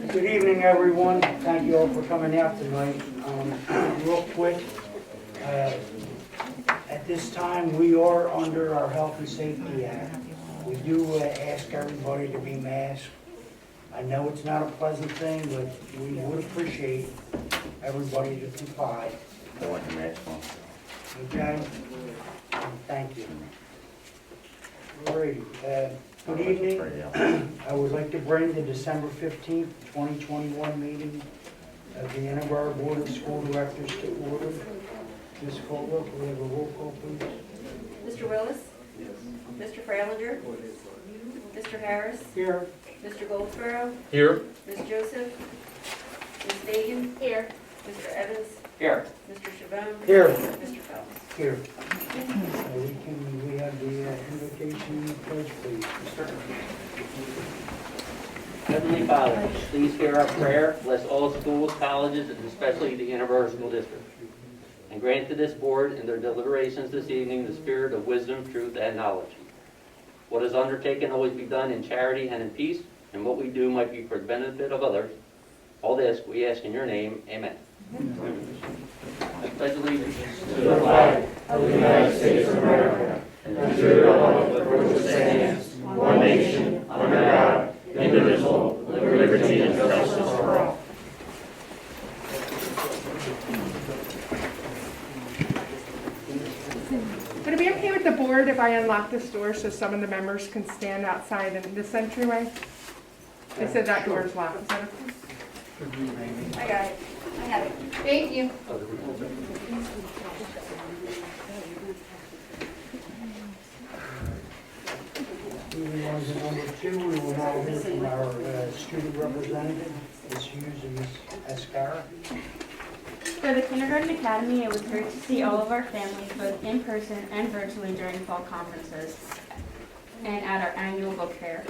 Good evening, everyone. Thank you all for coming out tonight. Real quick, at this time, we are under our Health and Safety Act. We do ask everybody to be masked. I know it's not a pleasant thing, but we would appreciate everybody to comply. I want the mask on. Okay? Thank you. All right. Good evening. I would like to bring the December 15th, 2021 meeting of the Interboro Board of School Directors to order. Ms. Caldwell, can we have a roll call, please? Mr. Willis? Yes. Mr. Freilinger? Mr. Harris? Here. Mr. Goldsboro? Here. Ms. Joseph? Ms. Fagan? Here. Mr. Evans? Here. Mr. Chabon? Here. Mr. Phelps? Here. We have the invocation pledge, please. Heavenly Father, please hear our prayer, bless all schools, colleges, and especially the Interboro School District. And grant to this board in their deliberations this evening the spirit of wisdom, truth, and knowledge. What is undertaken always be done in charity and in peace, and what we do might be for the benefit of others. All this we ask in your name, amen. I pledge allegiance to the flag of the United States of America and to the republic for which it stands, one nation, under God, indivisible, with liberty and justice for all. Would it be okay with the board if I unlock this door so some of the members can stand outside in this entryway? They said that door is locked. Is that okay? I got it. I have it. Thank you. Moving on to number 2, we will now hear from our student representative, Ms. Hughes and Ms. Escara. For the Kindergarten Academy, it was great to see all of our families, both in person and virtually during fall conferences and at our annual book fair.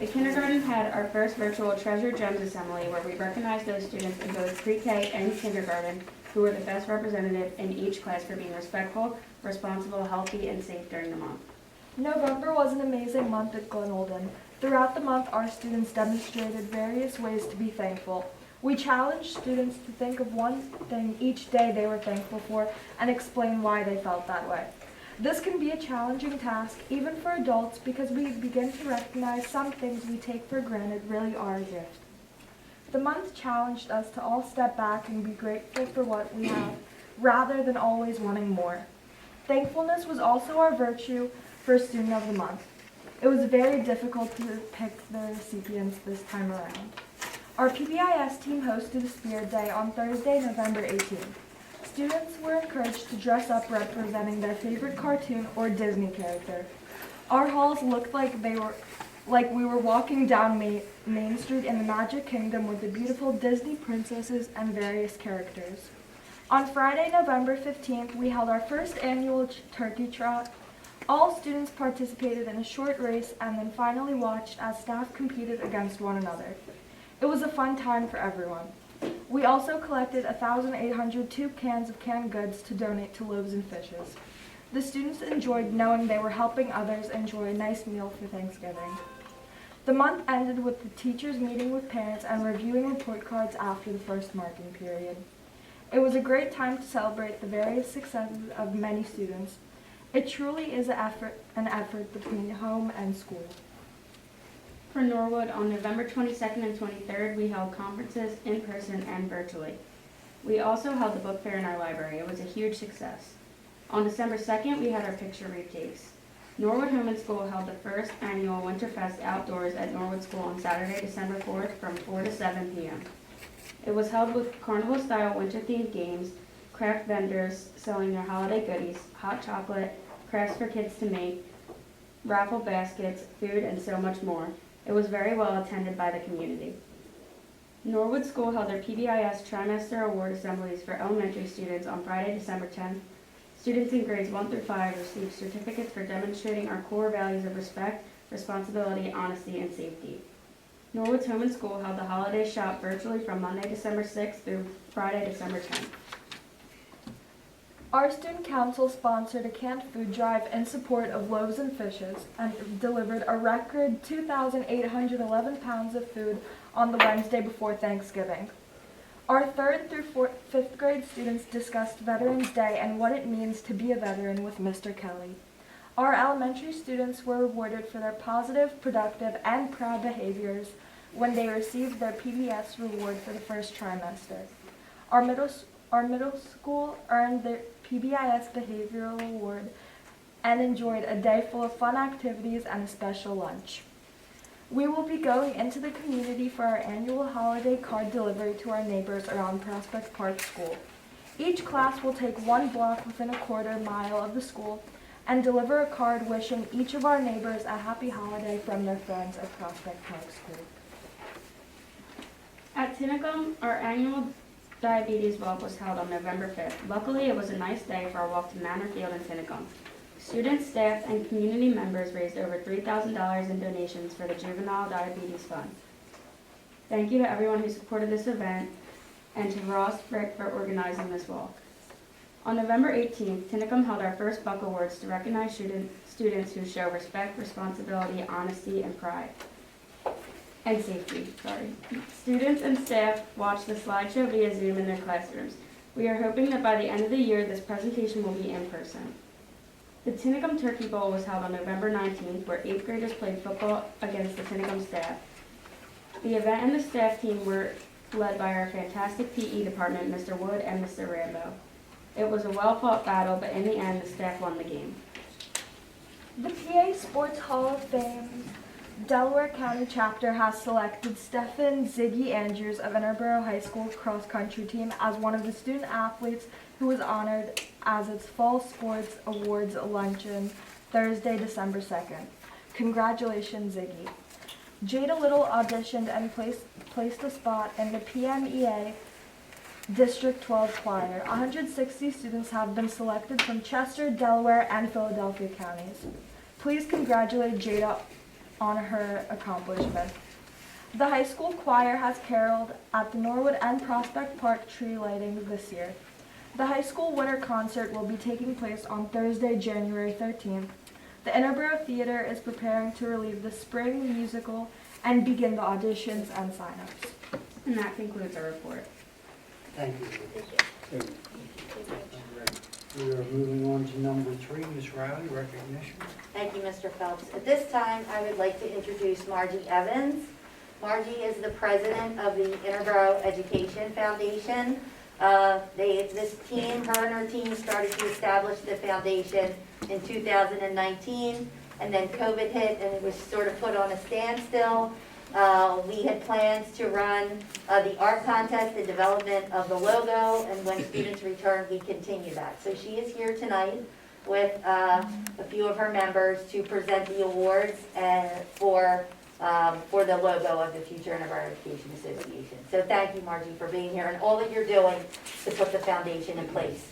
The kindergarten had our first virtual Treasure Gems Assembly where we recognized those students in both pre-K and kindergarten who were the best representative in each class for being respectful, responsible, healthy, and safe during the month. November was an amazing month at Glen Olden. Throughout the month, our students demonstrated various ways to be thankful. We challenged students to think of one thing each day they were thankful for and explain why they felt that way. This can be a challenging task, even for adults, because we begin to recognize some things we take for granted really are a gift. The month challenged us to all step back and be grateful for what we have, rather than always wanting more. Thankfulness was also our virtue for Student of the Month. It was very difficult to pick the recipients this time around. Our PBIS team hosted a Spirit Day on Thursday, November 18th. Students were encouraged to dress up representing their favorite cartoon or Disney character. Our halls looked like we were walking down Main Street in the Magic Kingdom with the beautiful Disney princesses and various characters. On Friday, November 15th, we held our first annual turkey trot. All students participated in a short race and then finally watched as staff competed against one another. It was a fun time for everyone. We also collected 1,802 cans of canned goods to donate to Loaves and Fishes. The students enjoyed knowing they were helping others enjoy a nice meal for Thanksgiving. The month ended with the teachers meeting with parents and reviewing report cards after the first marking period. It was a great time to celebrate the various successes of many students. It truly is an effort between home and school. For Norwood, on November 22nd and 23rd, we held conferences in person and virtually. We also held the book fair in our library. It was a huge success. On December 2nd, we had our picture retakes. Norwood Home and School held the first annual Winterfest outdoors at Norwood School on Saturday, December 4th from 4 to 7 p.m. It was held with carnival-style winter-themed games, craft vendors selling their holiday goodies, hot chocolate, crafts for kids to make, raffle baskets, food, and so much more. It was very well attended by the community. Norwood School held their PBIS Trimester Award Assemblies for elementary students on Friday, December 10th. Students in grades 1 through 5 received certificates for demonstrating our core values of respect, responsibility, honesty, and safety. Norwood's Home and School held the holiday shop virtually from Monday, December 6th through Friday, December 10th. Our student council sponsored a canned food drive in support of Loaves and Fishes and delivered a record 2,811 pounds of food on the Wednesday before Thanksgiving. Our 3rd through 5th grade students discussed Veterans Day and what it means to be a veteran with Mr. Kelly. Our elementary students were rewarded for their positive, productive, and proud behaviors when they received their PBS reward for the first trimester. Our middle school earned their PBIS Behavioral Award and enjoyed a day full of fun activities and a special lunch. We will be going into the community for our annual holiday card delivery to our neighbors around Prospect Park School. Each class will take one block within a quarter mile of the school and deliver a card wishing each of our neighbors a happy holiday from their friends at Prospect Park School. At Tinicum, our annual Diabetes Walk was held on November 5th. Luckily, it was a nice day for our walk to Manor Field in Tinicum. Students, staff, and community members raised over $3,000 in donations for the Juvenile Diabetes Fund. Thank you to everyone who supported this event and to Ross Frick for organizing this walk. On November 18th, Tinicum held our first Buck Awards to recognize students who show respect, responsibility, honesty, and pride. And safety, Students and staff watched the slideshow via Zoom in their classrooms. We are hoping that by the end of the year, this presentation will be in person. The Tinicum Turkey Bowl was held on November 19th, where 8th graders played football against the Tinicum staff. The event and the staff team were led by our fantastic PE department, Mr. Wood and Mr. Rambo. It was a well-fought battle, but in the end, the staff won the game. The PA Sports Hall of Fame Delaware County chapter has selected Stephen Ziggy Andrews of Interboro High School cross-country team as one of the student athletes who was honored as its Fall Sports Awards luncheon Thursday, December 2nd. Congratulations, Ziggy. Jada Little auditioned and placed a spot in the PMEA District 12 choir. 160 students have been selected from Chester, Delaware, and Philadelphia counties. Please congratulate Jada on her accomplishment. The high school choir has caroled at the Norwood and Prospect Park tree lighting this year. The high school winter concert will be taking place on Thursday, January 13th. The Interboro Theater is preparing to relieve the spring musical and begin the auditions and sign-ups. And that concludes our report. Thank you. We are moving on to number 3, Ms. Riley, recognition. Thank you, Mr. Phelps. At this time, I would like to introduce Margie Evans. Margie is the president of the Interboro Education Foundation. This team, her and her team, started to establish the foundation in 2019, and then COVID hit and it was sort of put on a standstill. We had plans to run the art contest, the development of the logo, and when students return, we continue that. So she is here tonight with a few of her members to present the awards for the logo of the future Interboro Education Association. So thank you, Margie, for being here and all that you're doing to put the foundation in place.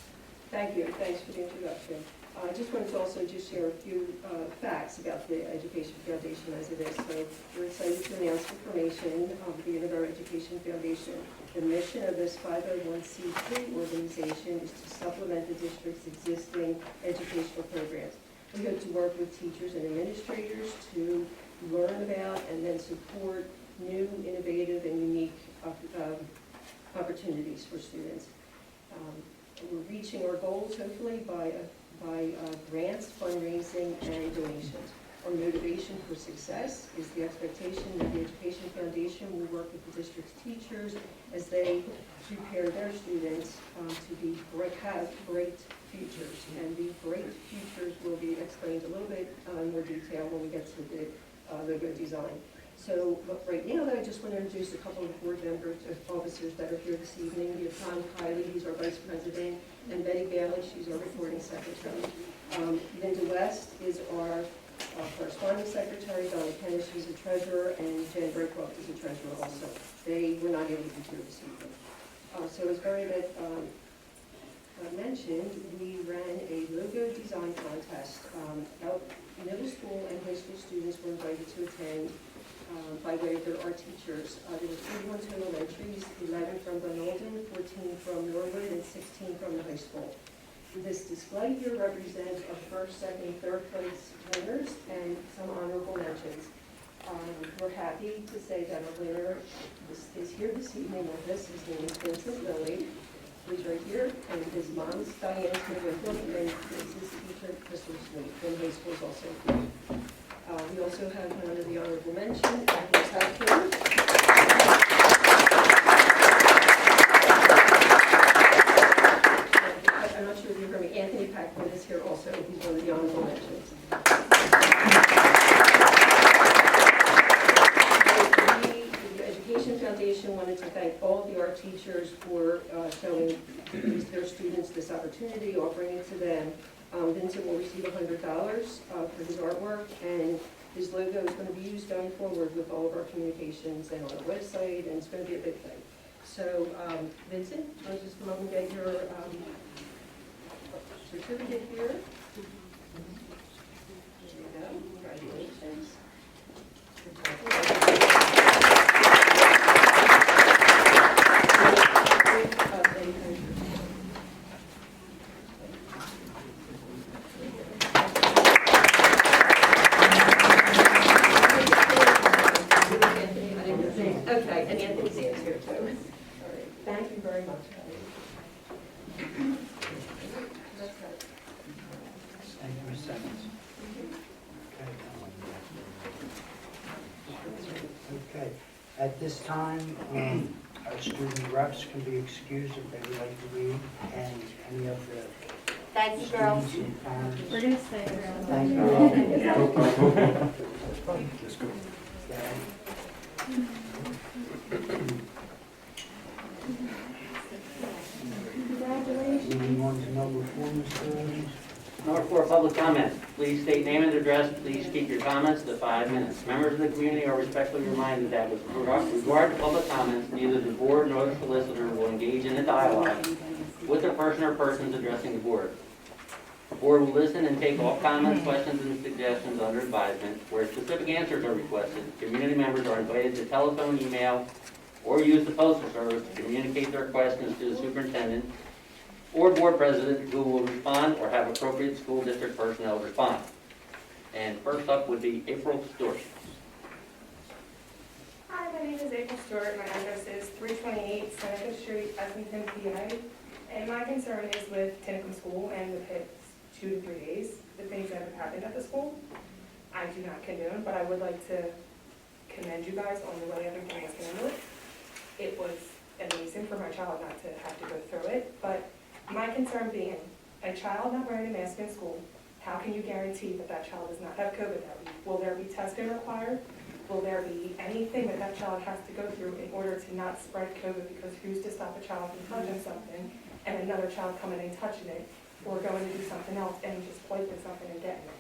Thank you. Thanks for the introduction. I just wanted to also just share a few facts about the Education Foundation as it is. So we're excited to announce information of the Interboro Education Foundation. The mission of this 501c3 organization is to supplement the district's existing educational programs. We hope to work with teachers and administrators to learn about and then support new, innovative, and unique opportunities for students. We're reaching our goals hopefully by grants, fundraising, and donations. Our motivation for success is the expectation that the Education Foundation will work with the district's teachers as they prepare their students to have great futures. And the great futures will be explained a little bit in more detail when we get to the logo design. So right now, I just want to introduce a couple of board members, officers that are here this evening. We have Tom Kiley, who's our vice president, and Betty Bailey, she's our recording secretary. Linda West is our correspondence secretary. Donna Kennis, she's a treasurer, and Jen Braycroft is a treasurer also. They were not able to be here this evening. So as Barry mentioned, we ran a logo design contest. Middle school and high school students were invited to attend by way of their art teachers. There were 31 total entries, 11 from Glen Olden, 14 from Norwood, and 16 from the high school. This display here represents our first, second, third place winners and some honorable mentions. We're happy to say that our winner is here this evening with us. His name is Vincent Lilly. He's right here, and his mom's Diane Smith-Winkle, and this is teacher Crystal Sweet from high school is also here. We also have one of the honorable mention, Anthony Packman. I'm not sure if you heard me. Anthony Packman is here also. He's one of the honorable mentions. Foundation wanted to thank all of the art teachers for showing their students this opportunity, offering it to them. Vincent will receive $100 for his artwork, and his logo is going to be used going forward with all of our communications and on our website, and it's going to be a big thing. So, Vincent, I'll just come up and get your certificate here. There you go. Congratulations. Okay, and Anthony's hands here too. All right, thank you very much. Thank you, Ms. Evans. Okay, at this time, our student reps can be excused if they would like to leave, and any of the Thank you, girls. students and parents. We're gonna stay around. Thank you. Let's go. Moving on to number 4, Mr. Evans. Number 4, public comments. Please state name and address. Please keep your comments to 5 minutes. Members of the community are respectfully reminded that with regard to public comments, neither the board nor the solicitor will engage in a dialogue with the person or persons addressing the board. The board will listen and take all comments, questions, and suggestions under advisement. Where specific answers are requested, community members are invited to telephone, email, or use the postal service to communicate their questions to the superintendent or board president, who will respond or have appropriate school district personnel respond. And first up would be April Stewart. Hi, my name is April Stewart. My address is 328 Seneca Street, Essington, PA. And my concern is with Tinicum School and the past 2 to 3 days, the things that have happened at the school. I do not condone, but I would like to commend you guys on the way everything was handled. It was amazing for my child not to have to go through it, but my concern being, a child not wearing a mask in school, how can you guarantee that that child does not have COVID that week? Will there be testing required? Will there be anything that that child has to go through in order to not spread COVID? Because who's to stop a child from touching something and another child coming and touching it, or going to do something else and just wiping something and getting it?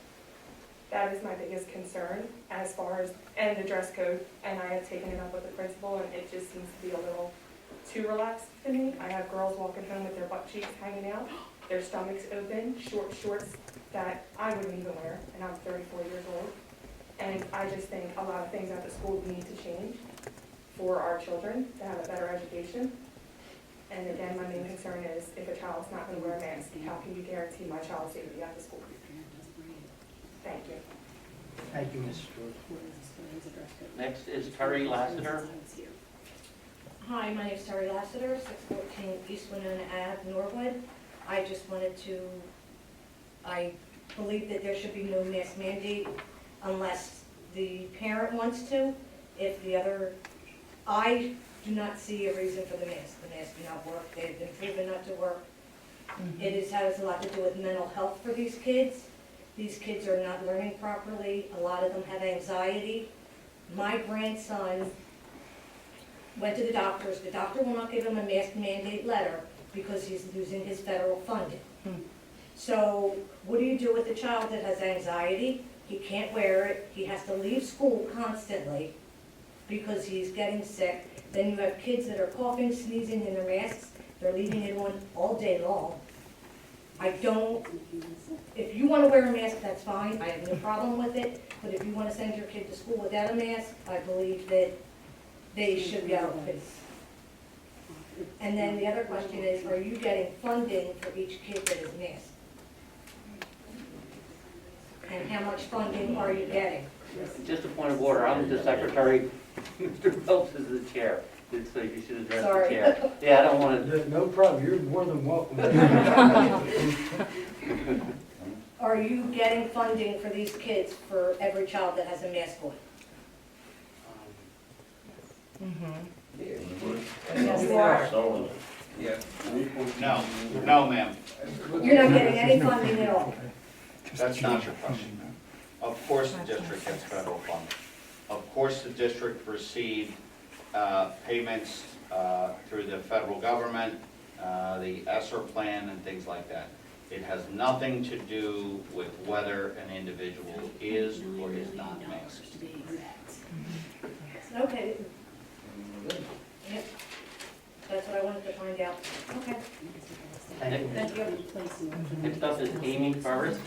That is my biggest concern as far as, and the dress code, and I have taken it up with the principal, and it just seems to be a little too relaxed to me. I have girls walking home with their butt cheeks hanging out, their stomachs open, short shorts that I wouldn't even wear, and I'm 34 years old. And I just think a lot of things at the school need to change for our children to have a better education. And again, my main concern is if a child's not going to wear a mask, how can you guarantee my child's safety at the school? Thank you. Thank you, Ms. Stewart. Next is Terry Lassiter. Hi, my name is Terry Lassiter, 614 East Winona Ave, Norwood. I just wanted to, I believe that there should be no mask mandate unless the parent wants to. If the other, I do not see a reason for the mask. The masks do not work. They've been proven not to work. It has a lot to do with mental health for these kids. These kids are not learning properly. A lot of them have anxiety. My grandson went to the doctors. The doctor will not give him a mask mandate letter because he's losing his federal funding. So what do you do with a child that has anxiety? He can't wear it. He has to leave school constantly because he's getting sick. Then you have kids that are coughing, sneezing in their masks. They're leaving it on all day long. If you want to wear a mask, that's fine. I have no problem with it. But if you want to send your kid to school without a mask, I believe that they should be able to. And then the other question is, are you getting funding for each kid that is masked? And how much funding are you getting? Just a point of order, I'm the secretary, Mr. Phelps is the chair, so you should address the Sorry. chair. Yeah, I don't want to, No problem, you're more than welcome. Are you getting funding for these kids for every child that has a mask on? Yes, you are. So, No, ma'am, You're not getting any funding at all. that's not your question. Of course the district gets federal funding. Of course the district received payments through the federal government, the ESSER plan and things like that. It has nothing to do with whether an individual is or is not masked. Okay. Yep. That's what I wanted to find out. Okay. Thank you. Next up is Amy Forrest.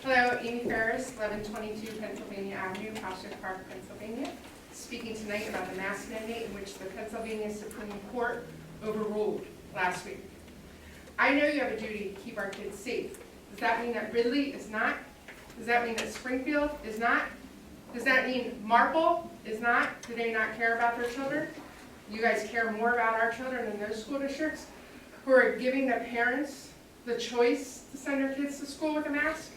Hello, Amy Ferris, 1122 Pennsylvania Avenue, Prospect Park, Pennsylvania. Speaking tonight about the mask mandate in which the Pennsylvania Supreme Court overruled last week. I know you have a duty to keep our kids safe. Does that mean that Ridley is not? Does that mean that Springfield is not? Does that mean Marple is not? Do they not care about their children? You guys care more about our children than those school districts who are giving the parents the choice to send their kids to school with a mask?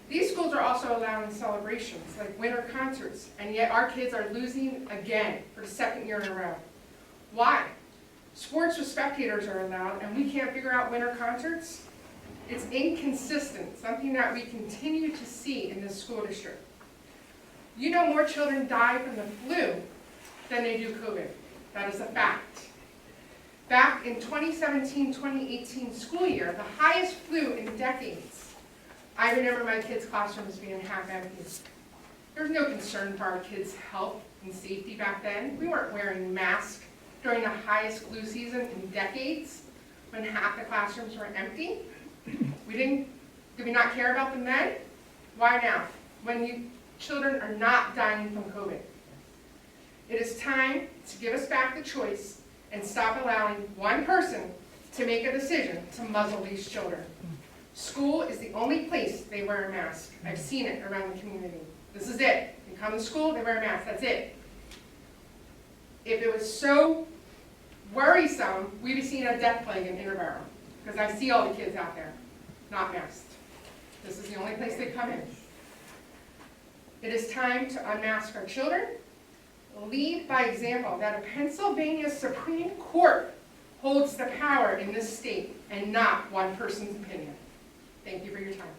These schools are also allowing celebrations like winter concerts, and yet our kids are losing again for the second year in a row. Why? Sports with spectators are allowed, and we can't figure out winter concerts? It's inconsistent, something that we continue to see in this school district. You know more children die from the flu than they do COVID. That is a fact. Back in 2017-2018 school year, the highest flu in decades, I remember my kids' classrooms being half empty. There was no concern for our kids' health and safety back then. We weren't wearing masks during the highest flu season in decades when half the classrooms were empty. Did we not care about them then? Why now, when you children are not dying from COVID? It is time to give us back the choice and stop allowing one person to make a decision to muzzle these children. School is the only place they wear a mask. I've seen it around the community. This is it. You come to school, they wear a mask. That's it. If it was so worrisome, we'd be seeing a death plague in Interboro, because I see all the kids out there not masked. This is the only place they come in. It is time to unmask our children. Lead by example that a Pennsylvania Supreme Court holds the power in this state and not one person's opinion. Thank you for your time.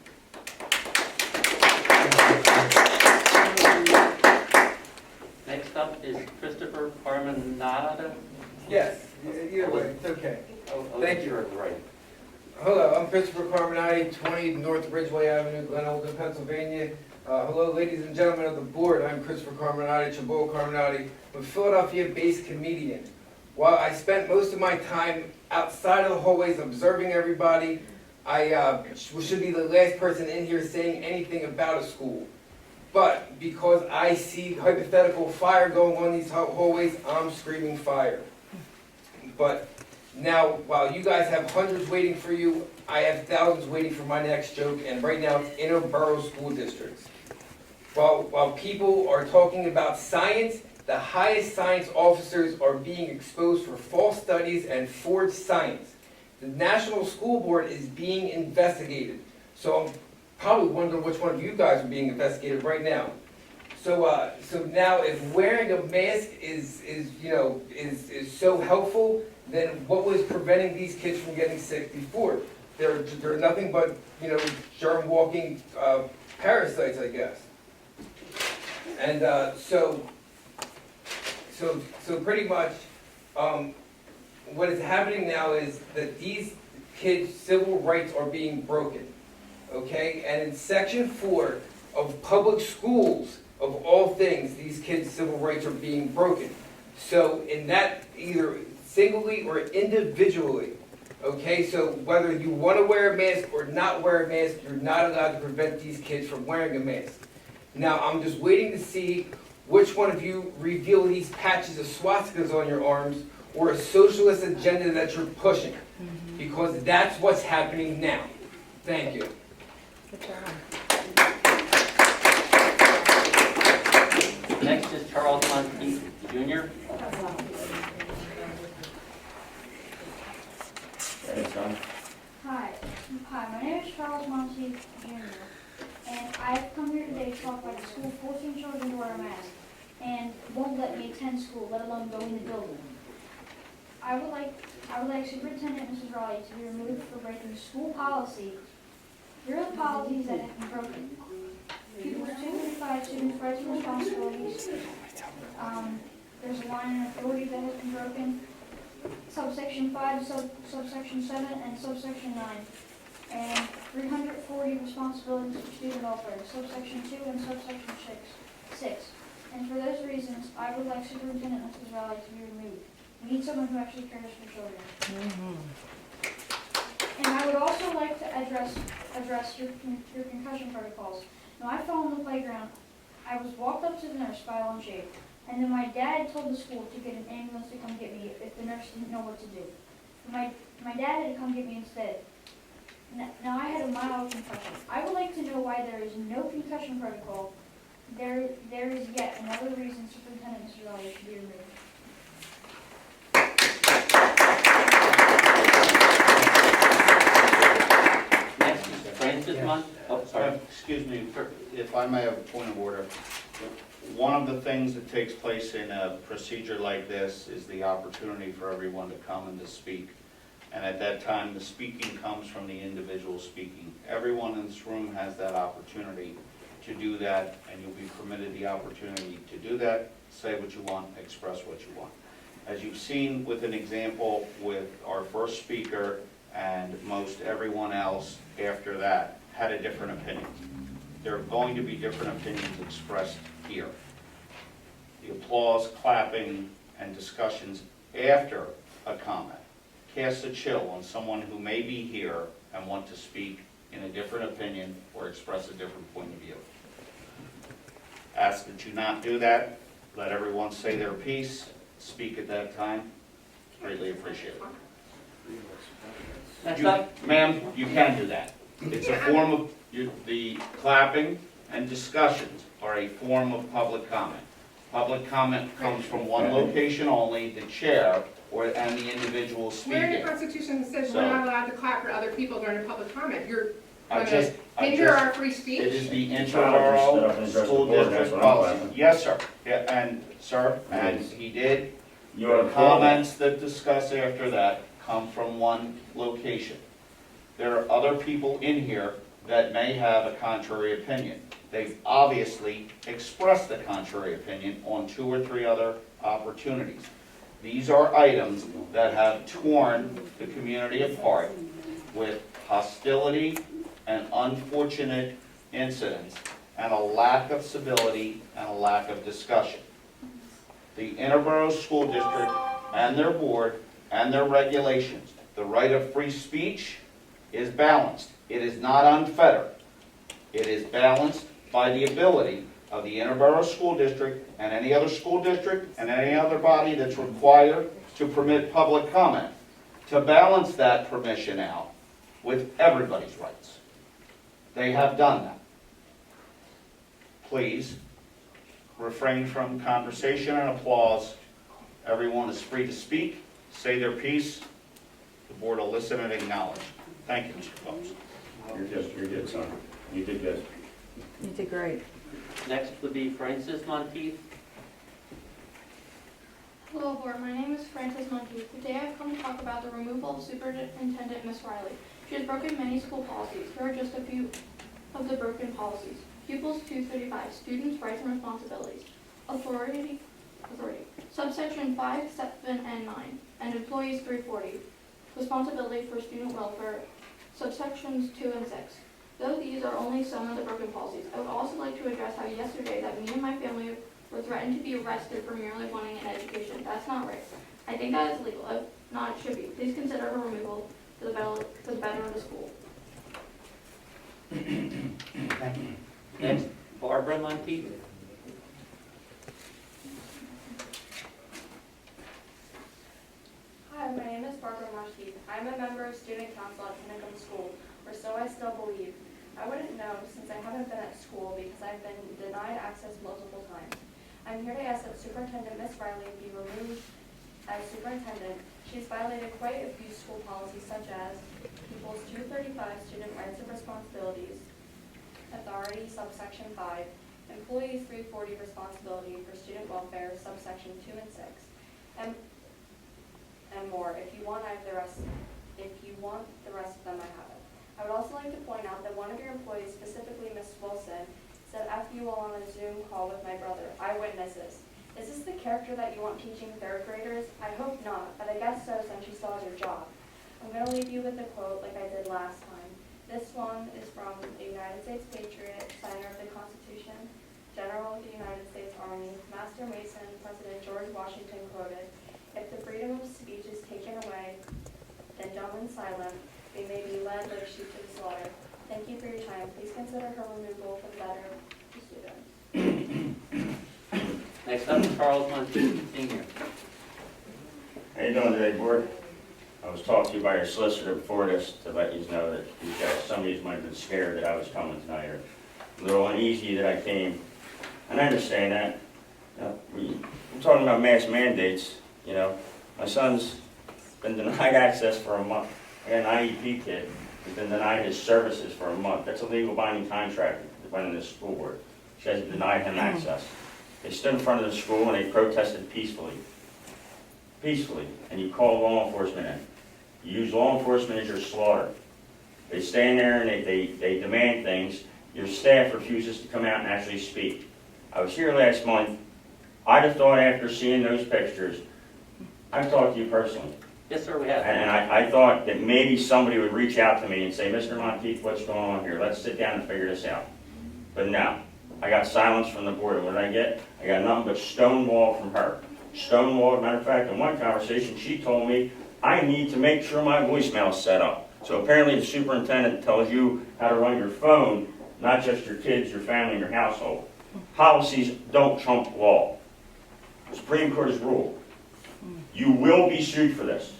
Next up is Christopher Carmenata. Yes, either way, it's okay. Thank you. Sure, right. Hello, I'm Christopher Carmenati, 20 North Ridgeway Avenue, Glen Olden, Pennsylvania. Hello, ladies and gentlemen of the board. I'm Christopher Carmenati, Chabot Carmenati, a Philadelphia-based comedian. While I spent most of my time outside of the hallways observing everybody, I should be the last person in here saying anything about a school. But because I see hypothetical fire going on these hallways, I'm screaming fire. But now, while you guys have hundreds waiting for you, I have thousands waiting for my next joke, and right now it's Interboro school districts. While people are talking about science, the highest science officers are being exposed for false studies and forged science. The National School Board is being investigated. So I'm probably wondering which one of you guys are being investigated right now. So now if wearing a mask is so helpful, then what was preventing these kids from getting sick before? They're nothing but, germ-walking parasites, I guess. And so pretty much, what is happening now is that these kids' civil rights are being broken, okay? And in Section 4 of public schools, of all things, these kids' civil rights are being broken. So in that, either singly or individually, okay? So whether you want to wear a mask or not wear a mask, you're not allowed to prevent these kids from wearing a mask. Now, I'm just waiting to see Which one of you reveal these patches of swastikas on your arms or a socialist agenda that you're pushing? Because that's what's happening now. Thank you. Next is Charles Monteith Jr. Hi, my name is Charles Monteith Jr. and I've come here today to talk about the school forcing children to wear a mask and won't let me attend school, let alone go in the building. I would like Superintendent Mrs. Raleigh to be removed for breaking school policy. Here are the policies that have been broken. Pupils 235 students' rights and responsibilities. There's a line in authority that has been broken. Subsection 5, subsection 7, and subsection 9. And 340 responsibilities for student welfare, subsection 2 and subsection 6. And for those reasons, I would like Superintendent Mrs. Raleigh to be removed. We need someone who actually cares for children. And I would also like to address your concussion protocols. Now, I fell on the playground. I was walked up to the nurse by a lunch aide, and then my dad told the school to get an ambulance to come get me if the nurse didn't know what to do. My dad had to come get me instead. Now, I had a mild concussion. I would like to know why there is no concussion protocol. There is yet another reason Superintendent Mr. Raleigh should be removed. Next is Francis Sorry. Excuse me, if I may have a point of order. One of the things that takes place in a procedure like this is the opportunity for everyone to come and to speak. And at that time, the speaking comes from the individual speaking. Everyone in this room has that opportunity to do that, and you'll be permitted the opportunity to do that, say what you want, express what you want. As you've seen with an example with our first speaker and most everyone else after that had a different opinion. There are going to be different opinions expressed here. The applause, clapping, and discussions after a comment casts a chill on someone who may be here and want to speak in a different opinion or express a different point of view. Ask that you not do that. Let everyone say their piece, speak at that time. Greatly appreciated. Ma'am, you can do that. It's a form of, the clapping and discussions are a form of public comment. Public comment comes from one location only, the chair and the individual speaking. Where in the Constitution says we're not allowed to clap for other people during a public comment? You're going to I hinder our free speech? It is the Interboro School District policy. Yes, sir. Yeah, and he did. The comments that discuss after that come from one location. There are other people in here that may have a contrary opinion. They've obviously expressed the contrary opinion on 2 or 3 other opportunities. These are items that have torn the community apart with hostility and unfortunate incidents and a lack of civility and a lack of discussion. The Interboro School District and their board and their regulations, the right of free speech is balanced. It is not unfettered. It is balanced by the ability of the Interboro School District and any other school district and any other body that's required to permit public comment to balance that permission out with everybody's rights. They have done that. Please refrain from conversation and applause. Everyone is free to speak, say their piece. The board will listen and acknowledge. Thank you, Mr. Phelps. You're good, son. You did good. You did great. Next would be Francis Monteith. Hello, board. My name is Frances Monteith. Today I've come to talk about the removal of Superintendent Miss Riley. She has broken many school policies. Here are just a few of the broken policies. Pupils 235, students' rights and responsibilities. Authority. Subsection 5, 7, and 9. And employees 340. Responsibility for student welfare. Subsections 2 and 6. Though these are only some of the broken policies, I would also like to address how yesterday that me and my family were threatened to be arrested for merely wanting an education. That's not right. I think that is illegal. If not, it should be. Please consider her removal for the better of the school. Thank you. Next, Barbara Monteith. student council at Tinicum School, or so I still believe. I wouldn't know since I haven't been at school because I've been denied access multiple times. I'm here to ask that Superintendent Miss Riley be removed as superintendent. She's violated quite a few school policies such as People's 235 Student Rights and Responsibilities, Authority subsection 5, Employees 340 Responsibility for Student Welfare subsection 2 and 6, and more. If you want the rest of them, I have it. I would also like to point out that one of your employees, specifically Miss Wilson, said F you while on a Zoom call with my brother. Eyewitnesses. Is this the character that you want teaching third graders? I hope not, but I guess so since she still has her job. I'm going to leave you with a quote like I did last time. This one is from a United States Patriot, signer of the Constitution, General of the United States Army, Master Mason, President George Washington quoted, "If the freedom of speech is taken away, then dumb and silent, they may be led like sheep to the slaughter." Thank you for your time. Please consider her removal for the better of the students. Next up, Charles Monteith, Senior. How you doing today, Board? I was talking to you by your solicitor before this to let you know that these guys, some of these might have been scared that I was coming tonight, or a little uneasy that I came. And I understand that. We're talking about mass mandates, you know. My son's been denied access for a month. I got an IEP kid who's been denied his services for a month. That's a legal binding contract running this school board. She hasn't denied him access. They stood in front of the school and they protested peacefully. Peacefully. And you call law enforcement in. You use law enforcement as your slaughter. They stand there and they demand things. Your staff refuses to come out and actually speak. I was here last month. I'd have thought after seeing those pictures, I've talked to you personally. Yes, sir, we have. And I thought that maybe somebody would reach out to me and say, Mr. Monteith, what's going on here? Let's sit down and figure this out. But no, I got silence from the board. And what did I get? I got nothing but stonewall from her. Stonewall, as a matter of fact, in one conversation, she told me, I need to make sure my voicemail is set up. So apparently the superintendent tells you how to run your phone, not just your kids, your family, and your household. Policies don't trump law. The Supreme Court has ruled. You will be sued for this.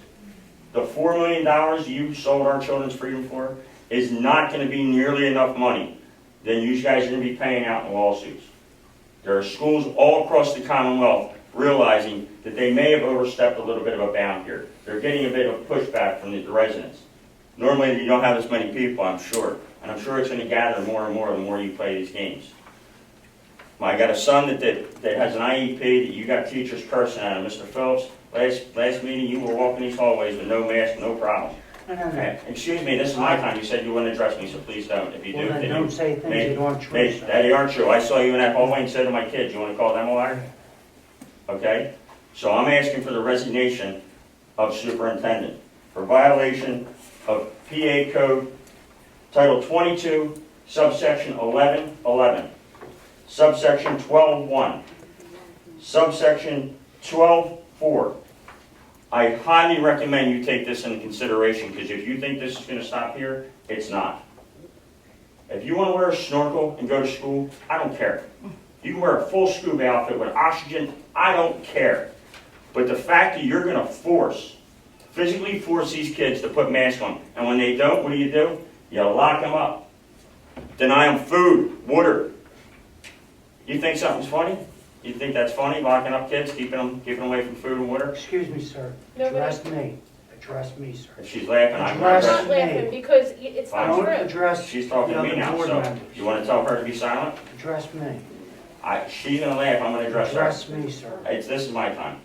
The $4 million you sold our children's freedom for is not going to be nearly enough money than you guys are going to be paying out in lawsuits. There are schools all across the Commonwealth realizing that they may have overstepped a little bit of a bound here. They're getting a bit of pushback from the residents. Normally you don't have this many people, I'm sure. And I'm sure it's going to gather more and more the more you play these games. I got a son that has an IEP that you got teachers cursing at him. Mr. Phillips, last meeting you were walking these hallways with no mask, no problem. No. Excuse me, this is my time. You said you wouldn't address me, so please don't. If you do, Well, then don't say things that aren't true, sir. They aren't true. I saw you in that hallway and said to my kids, you want to call them a liar? Okay? So I'm asking for the resignation of superintendent for violation of PA Code Title 22, subsection 1111, subsection 12.1, subsection 12.4. I highly recommend you take this into consideration, because if you think this is going to stop here, it's not. If you want to wear a snorkel and go to school, I don't care. You can wear a full scuba outfit with oxygen, I don't care. But the fact that you're going to physically force these kids to put masks on, and when they don't, what do? You lock them up. Deny them food, water. You think something's funny? You think that's funny, locking up kids, keeping them away from food and water? Excuse me, sir. Address me. Address me, sir. If she's laughing, I'm Address not I'm not laughing because it's not Don't true. address She's talking the to me other now, board so members. you want to tell her to be silent? Address me. She's going to laugh, I'm going to address her. Address me, sir. This is my time.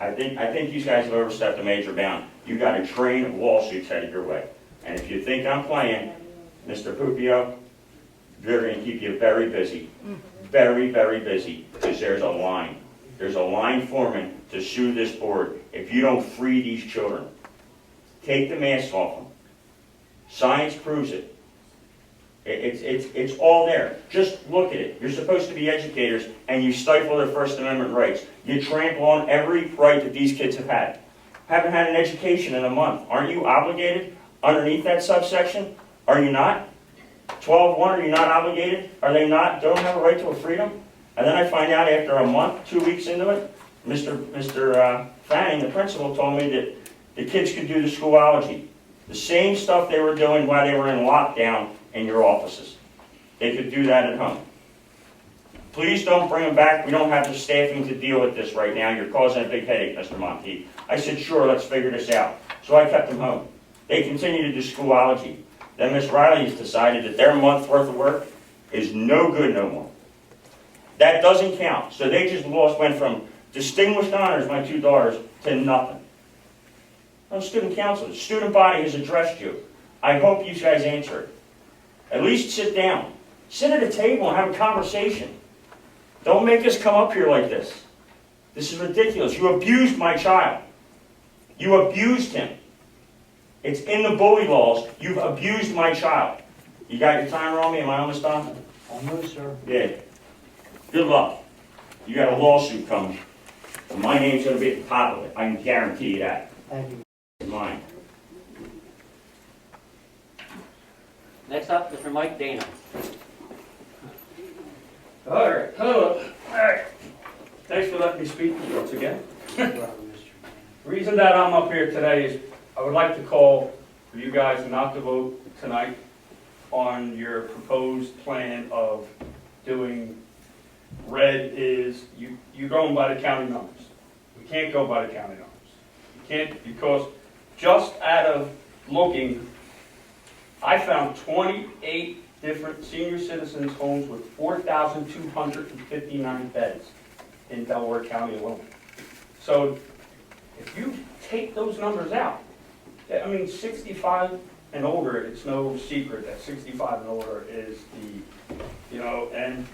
I think you guys have overstepped a major bound. You got a train of lawsuits headed your way. And if you think I'm playing, Mr. Pupio, they're going to keep you very busy. Very, very busy, because there's a line. There's a line forming to sue this board if you don't free these children. Take the masks off them. Science proves it. It's all there. Just look at it. You're supposed to be educators, and you stifle their First Amendment rights. You trample on every right that these kids have had. Haven't had an education in a month. Aren't you obligated underneath that subsection? Are you not? 12.1, are you not obligated? Are they not? Don't have a right to a freedom? And then I find out after a month, 2 weeks into it, Mr. Fanning, the principal, told me that the kids could do the schoolology. The same stuff they were doing while they were in lockdown in your offices. They could do that at home. Please don't bring them back. We don't have the staffing to deal with this right now. You're causing a big headache, Mr. Monteith. I said, sure, let's figure this out. So I kept them home. They continue to do Schoology. Then Miss Riley has decided that their month's worth of work is no good no more. That doesn't count. So they just went from distinguished honors, my two daughters, to nothing. No student council. The student body has addressed you. I hope you guys answer it. At least sit down. Sit at a table and have a conversation. Don't make us come up here like this. This is ridiculous. You abused my child. You abused him. It's in the bully laws. You've abused my child. You got your timer on me? Am I almost done? Almost, sir. Yeah. Good luck. You got a lawsuit coming. And my name's going to be at the top of it. I can guarantee you that. Thank you. Mine. Next up, Mr. Mike Dana. All right, hello. All right. Thanks for letting me speak once again. The reason that I'm up here today is I would like to call for you guys not to vote tonight on your proposed plan of doing red is you're going by the county numbers. We can't go by the county numbers. You can't, because just out of looking, I found 28 different senior citizens' homes with 4,259 beds in Delaware County alone. So if you take those numbers out, I mean, 65 and older, it's no secret that 65 and older is the, and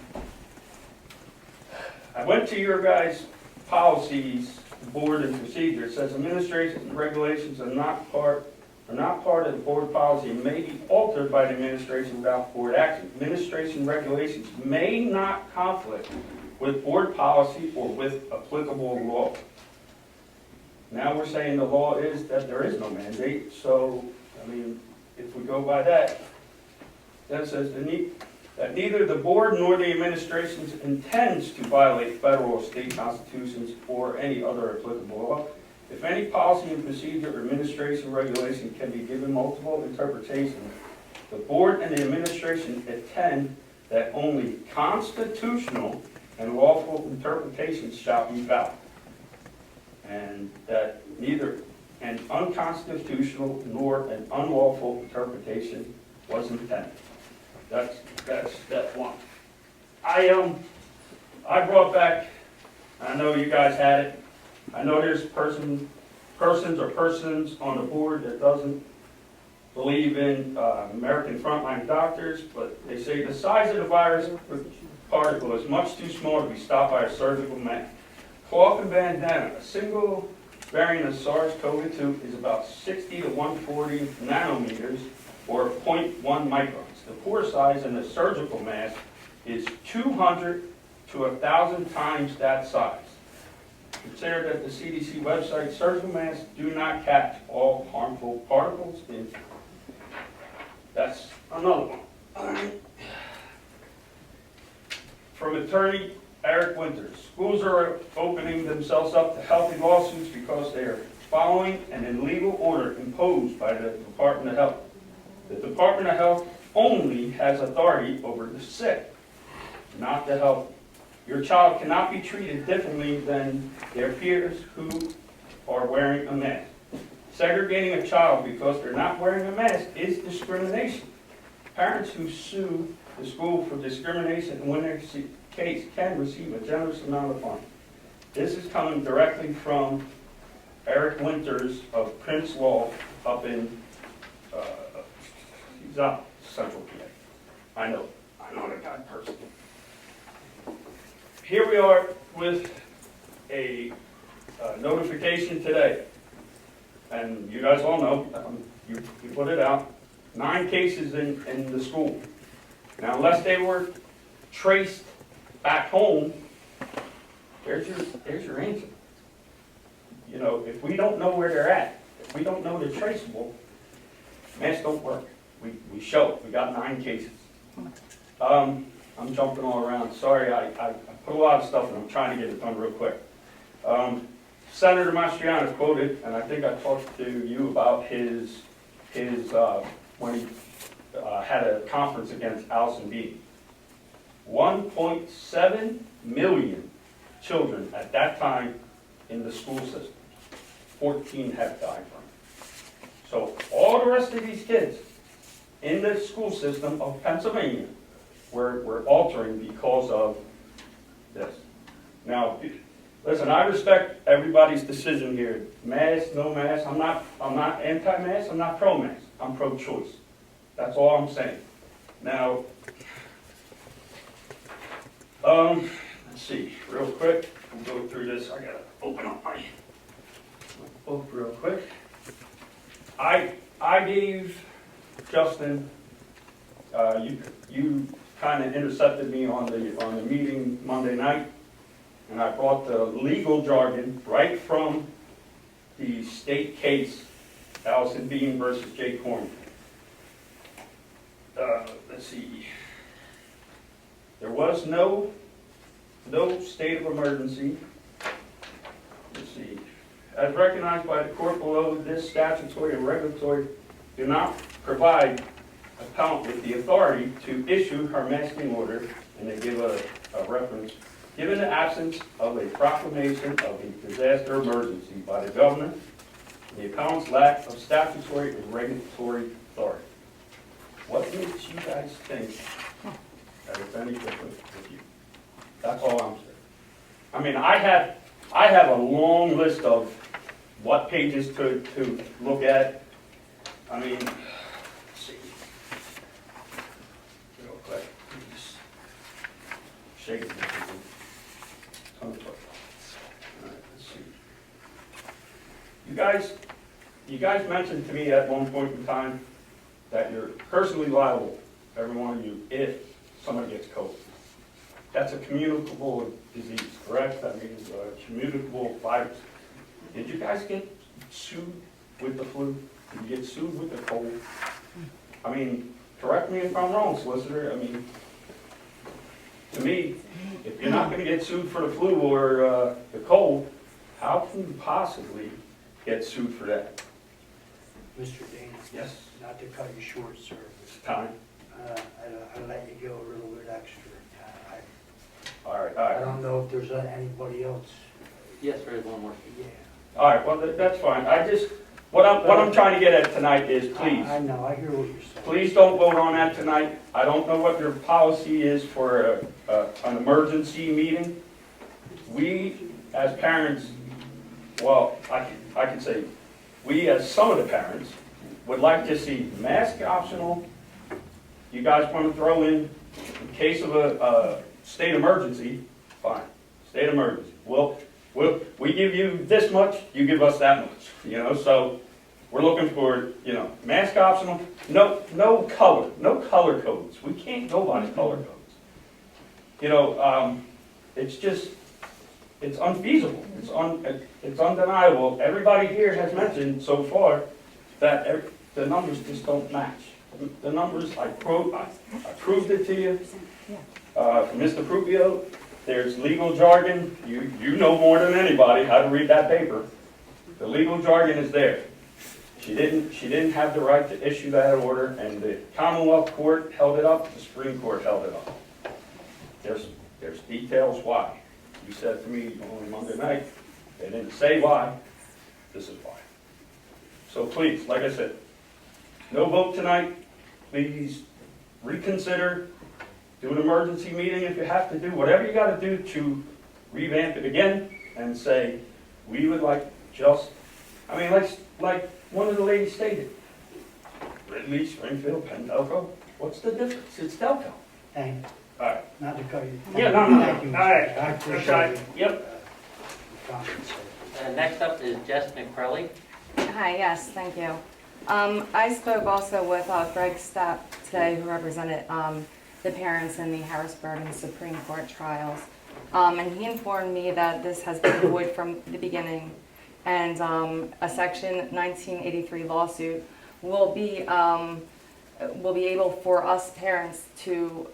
I went to your guys' policies, board and procedure. It says administration and regulations are not part of the board policy and may be altered by the administration without board action. Administration regulations may not conflict with board policy or with applicable law. Now we're saying the law is that there is no mandate, so, I mean, if we go by that, then it says that neither the board nor the administration intends to violate federal or state constitutions or any other applicable law. If any policy and procedure or administration regulation can be given multiple interpretations, the board and the administration intend that only constitutional and lawful interpretations shall be valid, and that neither an unconstitutional nor an unlawful interpretation was intended. That's step one. I brought back, I know you guys had it, I know there's persons on the board that doesn't believe in American frontline doctors, but they say the size of the virus particle is much too small to be stopped by a surgical mask. Cloth and bandana, a single variant of SARS-CoV-2 is about 60 to 140 nanometers or 0.1 microns. The pore size in a surgical mask is 200 to 1,000 times that size. Consider that the CDC website, surgical masks do not catch all harmful particles in. That's another one. All right. From attorney Eric Winters, schools are opening themselves up to healthy lawsuits because they are following an illegal order imposed by the Department of Health. The Department of Health only has authority over the sick, not the healthy. Your child cannot be treated differently than their peers who are wearing a mask. Segregating a child because they're not wearing a mask is discrimination. Parents who sue the school for discrimination and win their case can receive a generous amount of funds. This is coming directly from Eric Winters of Prince Law up in, he's up Central PA. I know the guy personally. Here we are with a notification today, and you guys all know, you put it out, 9 cases in the school. Now, unless they were traced back home, there's your answer. You know, if we don't know where they're at, if we don't know they're traceable, masks don't work. We show it. We got 9 cases. I'm jumping all around. Sorry, I put a lot of stuff and I'm trying to get it done real quick. Senator Mastriano quoted, and I think I talked to you about his when he had a conference against Allison B. 1.7 million children at that time in the school system. 14 have died from it. So all the rest of these kids in the school system of Pennsylvania were altering because of this. Now, listen, I respect everybody's decision here. Mask, no mask. I'm not anti-mask. I'm not pro-mask. I'm pro-choice. That's all I'm saying. Now, let's see, real quick. We'll go through this. I gotta open up my book real quick. I gave Justin. You kind of intercepted me on the meeting Monday night, and I brought the legal jargon right from the state case, Allison Bean versus Jay Corman. Let's see. There was no state of emergency. Let's see. As recognized by the court below, this statutory and regulatory do not provide appellant with the authority to issue her masking order, and they give a reference, given the absence of a proclamation of a disaster emergency by the governor, and the appellant's lack of statutory and regulatory authority. What makes you guys think that it's any different with you? That's all I'm saying. I mean, I have a long list of what pages to look at. I mean, let's see. Real quick. Just shake it. All right, let's see. You guys mentioned to me at one point in time that you're personally liable, every one of you, if somebody gets COVID. That's a communicable disease, correct? That means a communicable virus. Did you guys get sued with the flu? Did you get sued with the cold? I mean, correct me if I'm wrong, solicitor. I mean, to me, if you're not going to get sued for the flu or the cold, how can you possibly get sued for that? Mr. Danis? Yes. Not to cut you short, sir. It's time. I'll let you go a little bit extra. All right. I don't know if there's anybody else. Yes, there is one more. Yeah. All right, well, that's fine. What I'm trying to get at tonight is, please, I know, I hear what you're saying. please don't vote on that tonight. I don't know what your policy is for an emergency meeting. We, as parents, well, I can say, we, as some of the parents, would like to see mask optional. You guys want to throw in case of a state emergency, fine, state emergency. We give you this much, you give us that much, so we're looking for, mask optional, no color codes. We can't go by color codes. It's unfeasible, it's undeniable. Everybody here has mentioned so far that the numbers just don't match. The numbers, I proved it to you. Mr. Prupio, there's legal jargon. You know more than anybody how to read that paper. The legal jargon is there. She didn't have the right to issue that order, and the Commonwealth Court held it up, the Supreme Court held it up. There's details why. You said to me on Monday night, they didn't say why. This is why. So please, like I said, no vote tonight. Please reconsider. Do an emergency meeting if you have to do whatever you got to do to revamp it again and say, we would like like one of the ladies stated, Ridley, Springfield, Penn, Delco. What's the difference? It's Delco. Thank you. All right. Not to cut you. Yeah, no. Thank you, Mr. All right. I appreciate Okay. it. Yep. Comments. Next up is Jess McCrelly. Hi, yes, thank you. I spoke also with Greg Stapp today, who represented the parents in the Harrisburg and Supreme Court trials. And he informed me that this has been void from the beginning, and a Section 1983 lawsuit will be able for us parents to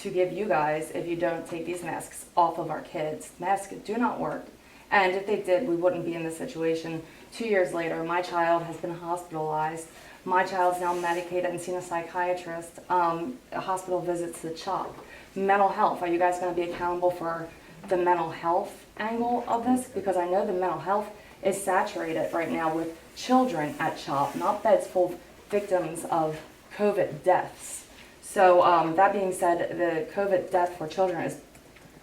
give you guys if you don't take these masks off of our kids. Masks do not work, And if they did, we wouldn't be in this situation. 2 years later, my child has been hospitalized. My child's now medicated and seen a psychiatrist, hospital visits to CHOP. Mental health, are you guys going to be accountable for the mental health angle of this? Because I know the mental health is saturated right now with children at CHOP, not beds full of victims of COVID deaths. So that being said, the COVID death for children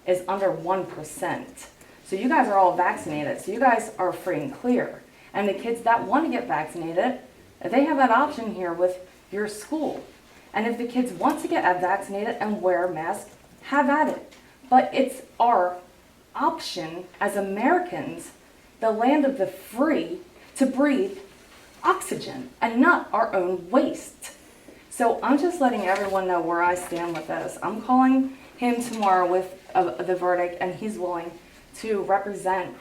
is under 1%. So you guys are all vaccinated, so you guys are free and clear. And the kids that want to get vaccinated, they have that option here with your school. And if the kids want to get vaccinated and wear a mask, have at it. But it's our option as Americans, the land of the free, to breathe oxygen and not our own waste. So I'm just letting everyone know where I stand with this. I'm calling him tomorrow with the verdict, and he's willing to represent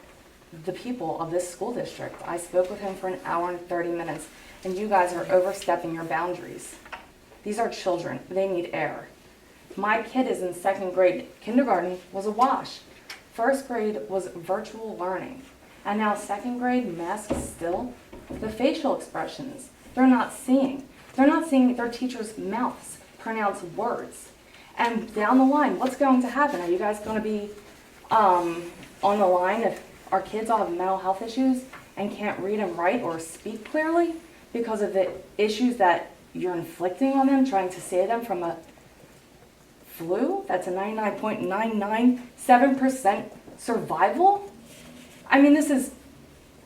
the people of this school district. I spoke with him for an hour and 30 minutes, and you guys are overstepping your boundaries. These are children. They need air. My kid is in 2nd grade. Kindergarten was a wash. 1st grade was virtual learning. And now 2nd grade, masks still. The facial expressions, they're not seeing. They're not seeing their teachers' mouths pronounce words. And down the line, what's going to happen? Are you guys going to be on the line if our kids all have mental health issues and can't read and write or speak clearly because of the issues that you're inflicting on them, trying to save them from a flu that's a 99.997% survival? I mean, this is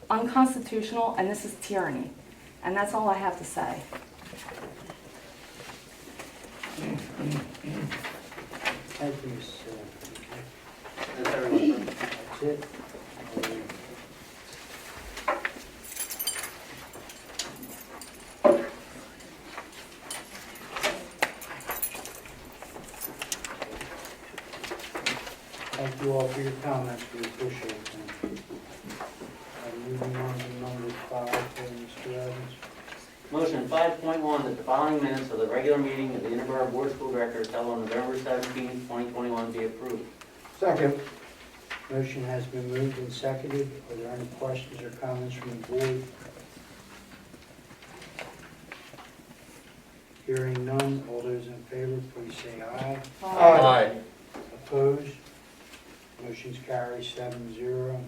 unconstitutional and this is tyranny. And that's all I have to say. Thank you, Ms. That's everyone. That's it. Thank you all for your comments, we appreciate them. Moving on to number 5, Mr. Evans. Motion 5.1, that the following minutes of the regular meeting of the Interboro Board of School Directors held on November 17, 2021 be approved. Second. Motion has been moved and seconded. Are there any questions or comments from the board? Hearing none, all those in favor, please say aye. Aye. Opposed? Motion's carried 7-0.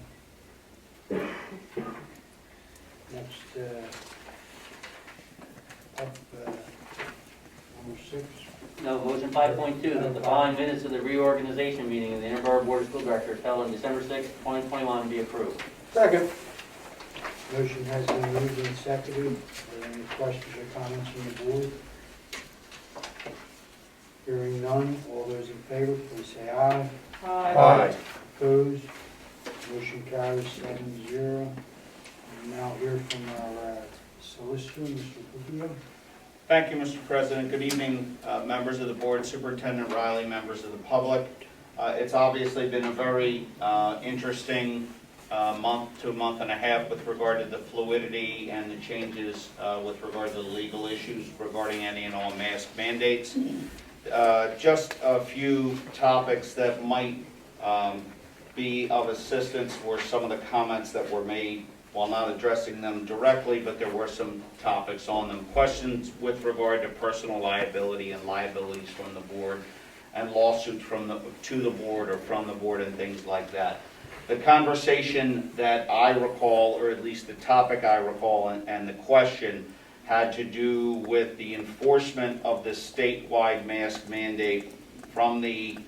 Next, number 6. No, motion 5.2, that the following minutes of the reorganization meeting of the Interboro Board of School Directors held on December 6, 2021 be approved. Second. Motion has been moved and seconded. Are there any questions or comments from the board? Hearing none, all those in favor, please say aye. Aye. Opposed? Motion carries 7-0. We'll now hear from our solicitor, Mr. Rubio. Thank you, Mr. President. Good evening, members of the board, Superintendent Riley, members of the public. It's obviously been a very interesting month to a month and a half with regard to the fluidity and the changes with regard to the legal issues regarding any and all mask mandates. Just a few topics that might be of assistance were some of the comments that were made, while not addressing them directly, but there were some topics on them. Questions with regard to personal liability and liabilities from the board, and lawsuits to the board or from the board and things like that. The conversation that I recall, or at least the topic I recall, and the question had to do with the enforcement of the statewide mask mandate from the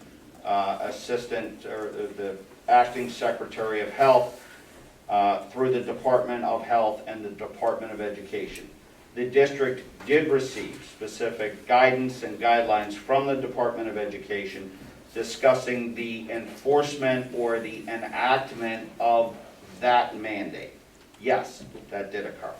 assistant or the acting secretary of health through the Department of Health and the Department of Education. The district did receive specific guidance and guidelines from the Department of Education discussing the enforcement or the enactment of that mandate. Yes, that did occur.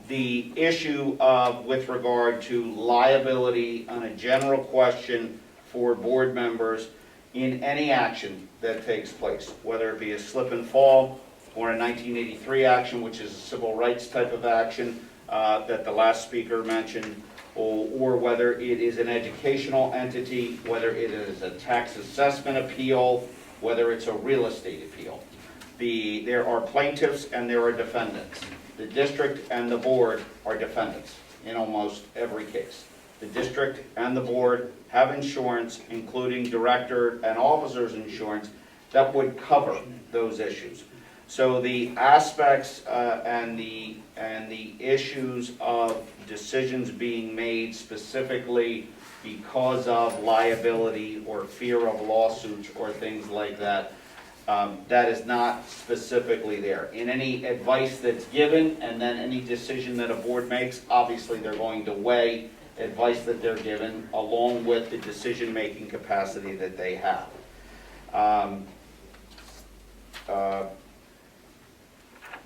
The issue of, with regard to liability on a general question for board members in any action that takes place, whether it be a slip and fall or a 1983 action, which is a civil rights type of action that the last speaker mentioned, or whether it is an educational entity, whether it is a tax assessment appeal, whether it's a real estate appeal. There are plaintiffs and there are defendants. The district and the board are defendants in almost every case. The district and the board have insurance, including director and officer's insurance, that would cover those issues. So the aspects and the issues of decisions being made specifically because of liability or fear of lawsuits or things like that, that is not specifically there. In any advice that's given and then any decision that a board makes, obviously they're going to weigh advice that they're given along with the decision-making capacity that they have.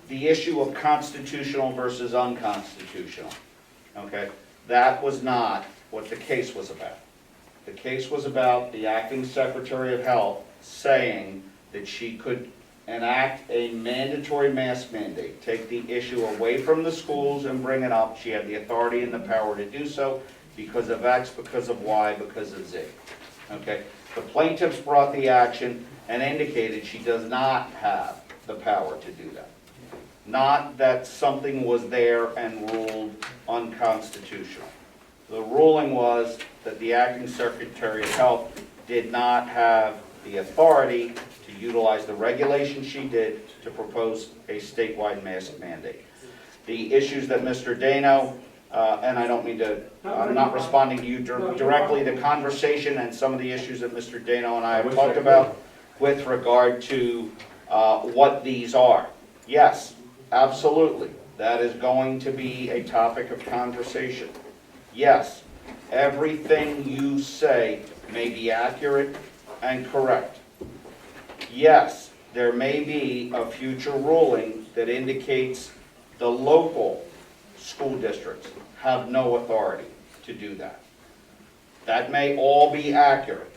The issue of constitutional versus unconstitutional, okay, that was not what the case was about. The case was about the acting Secretary of Health saying that she could enact a mandatory mask mandate, take the issue away from the schools and bring it up. She had the authority and the power to do so because of X, because of Y, because of Z. Okay? The plaintiffs brought the action and indicated she does not have the power to do that. Not that something was there and ruled unconstitutional. The ruling was that the acting Secretary of Health did not have the authority to utilize the regulation she did to propose a statewide mask mandate. The issues that Mr. Dano, and I don't mean to, I'm not responding to you directly, the conversation and some of the issues that Mr. Dano and I have talked about with regard to what these are. Yes, absolutely, that is going to be a topic of conversation. Yes, everything you say may be accurate and correct. Yes, there may be a future ruling that indicates the local school districts have no authority to do that. That may all be accurate.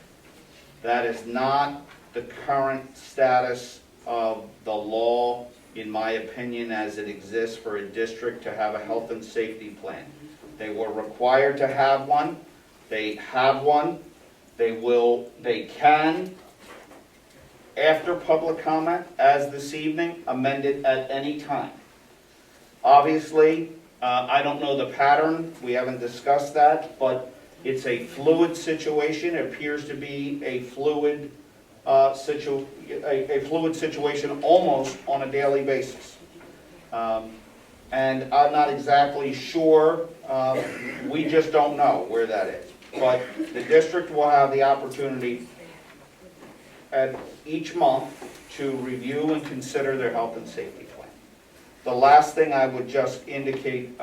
That is not the current status of the law, in my opinion, as it exists for a district to have a health and safety plan. They were required to have one. They have one. They can, after public comment, as this evening, amend it at any time. Obviously, I don't know the pattern. We haven't discussed that, but it's a fluid situation. It appears to be a fluid situation almost on a daily basis. And I'm not exactly sure. We just don't know where that is. But the district will have the opportunity at each month to review and consider their health and safety plan. The last thing I would just indicate,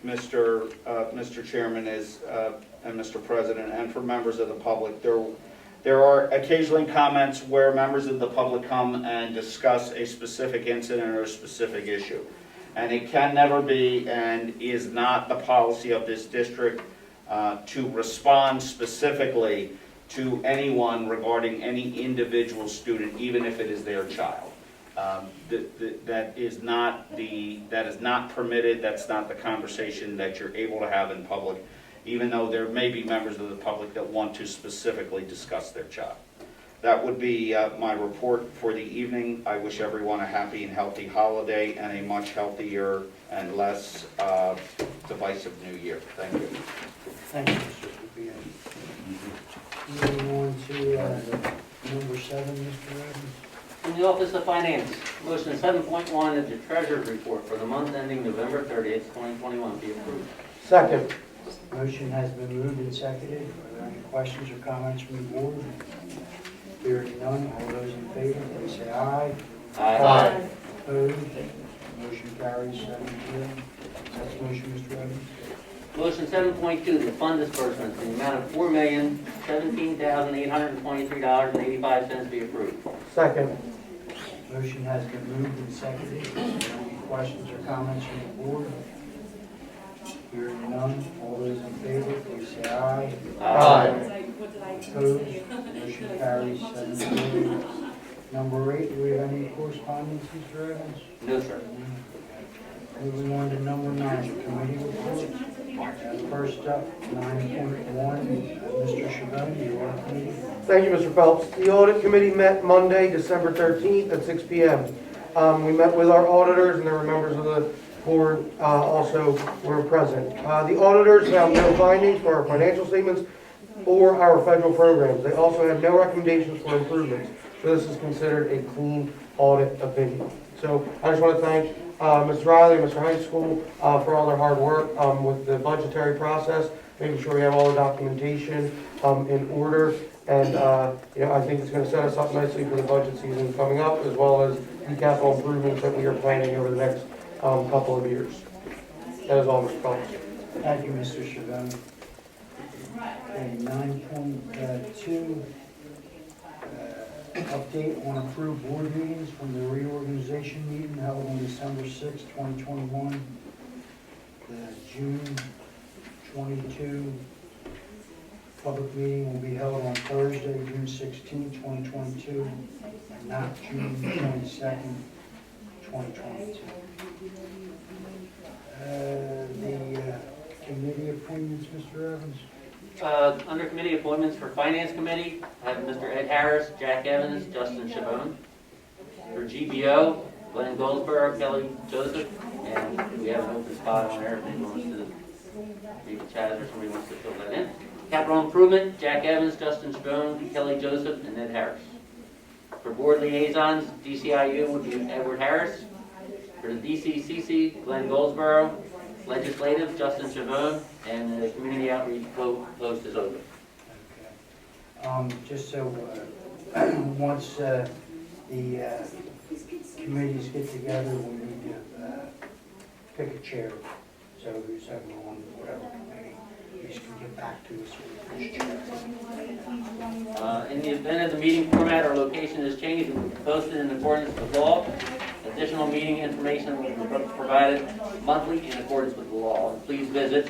Mr. Chairman, is, and Mr. President, and for members of the public, there are occasionally comments where members of the public come and discuss a specific incident or a specific issue. And it can never be and is not the policy of this district to respond specifically to anyone regarding any individual student, even if it is their child. That is not permitted. That's not the conversation that you're able to have in public, even though there may be members of the public that want to specifically discuss their child. That would be my report for the evening. I wish everyone a happy and healthy holiday and a much healthier and less divisive new year. Thank you. Thank you, Mr. Rubio. Moving on to number 7, Mr. Evans. From the Office of Finance, motion 7.1 is the Treasurer's Report for the month ending November 30th, 2021 be approved. Second. Motion has been moved and seconded. Are there any questions or comments from the board? Hearing none, all those in favor, please say aye. Aye. Opposed? Motion carries 7-0. Next motion, Mr. Evans. Motion 7.2, the fund disbursements in the amount of $4,017,823.85 be approved. Second. Motion has been moved and seconded. Are there any questions or comments from the board? Hearing none, all those in favor, please say aye. Aye. Opposed? Motion carries 7-0. Number 8, do we have any correspondence, Mr. Evans? No, sir. Moving on to number 9, committee reports. First up, 9.1, Mr. Shabon, the audit committee. Thank you, Mr. Phelps. The audit committee met Monday, December 13th at 6 p.m. We met with our auditors, and there were members of the board also were present. The auditors found no findings for our financial statements or our federal programs. They also had no recommendations for improvements. So this is considered a clean audit opinion. So I just want to thank Mr. Riley and Mr. High School for all their hard work with the budgetary process, making sure we have all the documentation in order. And I think it's going to set us up nicely for the budget season coming up, as well as the capital improvements that we are planning over the next couple of years. That is all, Mr. Phelps. Thank you, Mr. Shabon. Okay, 9.2, update on approved board meetings from the reorganization meeting held on December 6, 2021. The June 22 public meeting will be held on Thursday, June 16, 2022, and not June 22nd, 2022. The committee appointments, Mr. Evans. Under committee appointments for Finance Committee, I have Mr. Ed Harris, Jack Evans, Justin Chabon. For GBO, Glenn Goldsboro, Kelly Joseph, and we have an open spot on there if anyone wants to, maybe Chaz or somebody wants to fill that in. Capital Improvement, Jack Evans, Justin Chabon, Kelly Joseph, and Ed Harris. For Board Liaisons, DCIU would be Edward Harris. For the DCCC, Glenn Goldsboro. Legislative, Justin Chabon, and the Community Outreach post is open. Okay. Just so, once the committees get together, we need to pick a chair. So who's ever on whatever committee, you can get back to us with this chair. In the event of the meeting format or location is changed, it will be posted in accordance with law. Additional meeting information will be provided monthly in accordance with the law. And please visit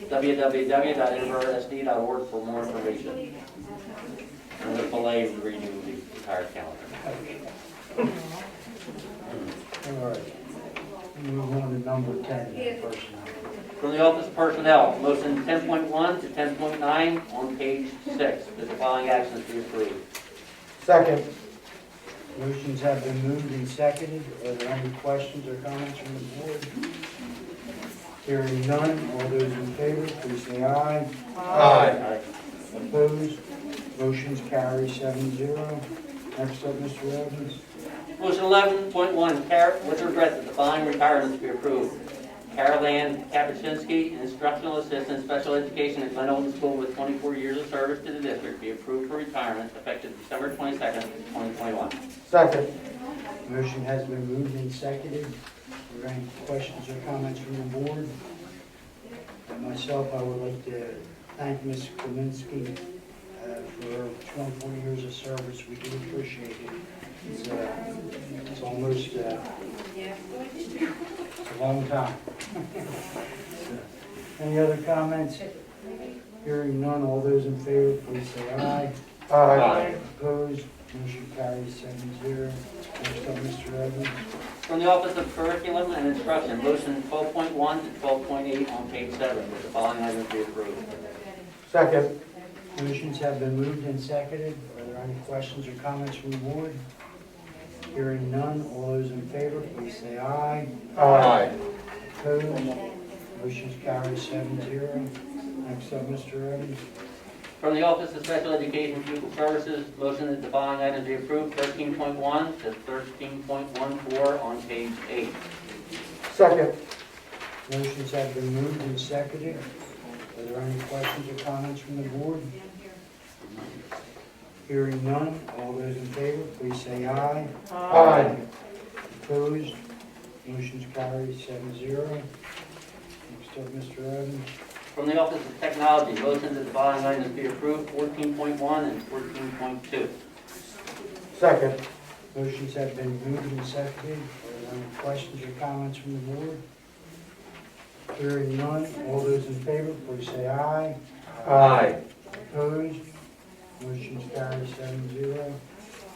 www.interboro.sd.org for more information. And the delay in reading the entire calendar. All right. Move on to number 10, personnel. From the Office of Personnel, motion 10.1 to 10.9 on page 6. The following actions be approved. Second. Motions have been moved and seconded. Are there any questions or comments from the board? Hearing none, all those in favor, please say aye. Aye. Opposed? Motion's carry 7-0. Next up, Mr. Evans. Motion 11.1, with regret that the following retirements be approved. Carol Ann Kapuscinski, Instructional Assistant, Special Education at Glen Olden School with 24 years of service to the district, be approved for retirement effective December 22nd, 2021. Second. Motion has been moved and seconded. Are there any questions or comments from the board? And myself, I would like to thank Ms. Kaminsky for her 24 years of service. We do appreciate it. It's almost a long time. Any other comments? Hearing none, all those in favor, please say aye. Aye. Opposed? Motion carries 7-0. Next up, Mr. Evans. From the Office of Curriculum and Instruction, motion 12.1 to 12.8 on page 7, with the following items be approved. Second. Motions have been moved and seconded. Are there any questions or comments from the board? Hearing none, all those in favor, please say aye. Aye. Opposed? Motion's carried 7-0. Next up, Mr. Evans. From the Office of Special Education and Pupil Services, motion that the following items be approved, 13.1 to 13.14 on page 8. Second. Motions have been moved and seconded. Are there any questions or comments from the board? Hearing none, all those in favor, please say aye. Aye. Opposed? Motion's carried 7-0. Next up, Mr. Evans. From the Office of Technology, motion that the following items be approved, 14.1 and 14.2. Second. Motions have been moved and seconded. Are there any questions or comments from the board? Hearing none, all those in favor, please say aye. Aye. Opposed? Motion's carried 7-0.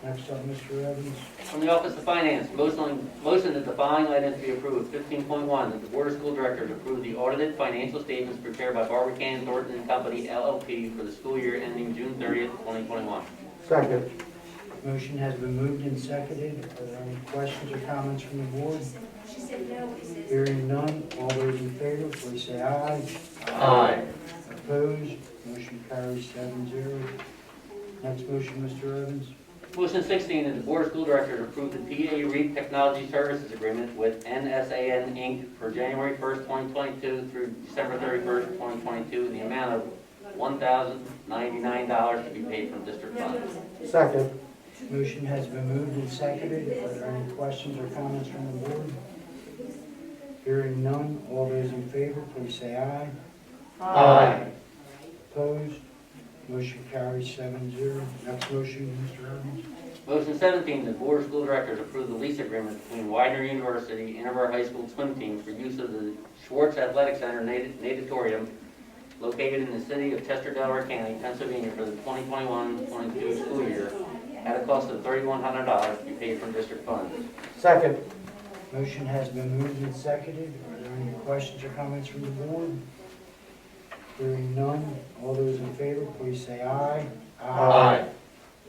Next up, Mr. Evans. From the Office of Finance, motion that the following items be approved. 15.1, that the Board of School Directors approve the audited financial statements prepared by Barbicane Thornton and Company LLP for the school year ending June 30th, 2021. Second. Motion has been moved and seconded. Are there any questions or comments from the board? Hearing none, all those in favor, please say aye. Aye. Opposed, motion carries 7-0. Next motion, Mr. Evans. Motion 16, that the Board of School Directors approve the PA REAP Technology Services Agreement with NSAN Inc. for January 1st, 2022 through December 31st, 2022 in the amount of $1,099 to be paid from district funds. Second. Motion has been moved and seconded. Are there any questions or comments from the board? Hearing none, all those in favor, please say aye. Aye. Opposed, motion carries 7-0. Next motion, Mr. Evans. Motion 17, the Board of School Directors approve the lease agreement between Widener University and Interboro High School swim teams for use of the Schwartz Athletic Center natatorium located in the city of Chester, Delaware County, Pennsylvania for the 2021-22 school year at a cost of $3,100 to be paid from district funds. Second. Motion has been moved and seconded. Are there any questions or comments from the board? Hearing none, all those in favor, please say aye. Aye.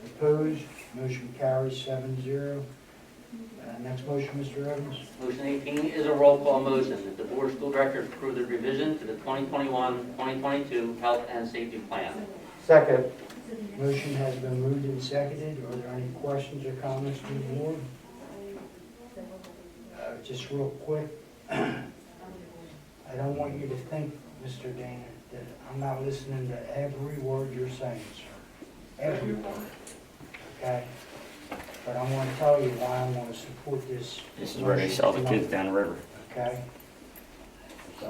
Opposed, motion carries 7-0. Next motion, Mr. Evans. Motion 18 is a roll call motion that the Board of School Directors approve the revision to the 2021-2022 Health and Safety Plan. Second. Motion has been moved and seconded. Are there any questions or comments from the board? Just real quick, I don't want you to think, Mr. Dana, that I'm not listening to every word you're saying, sir. Every word. Okay? But I want to tell you why I want to support this. This is where they sell the kids down the river. Okay? I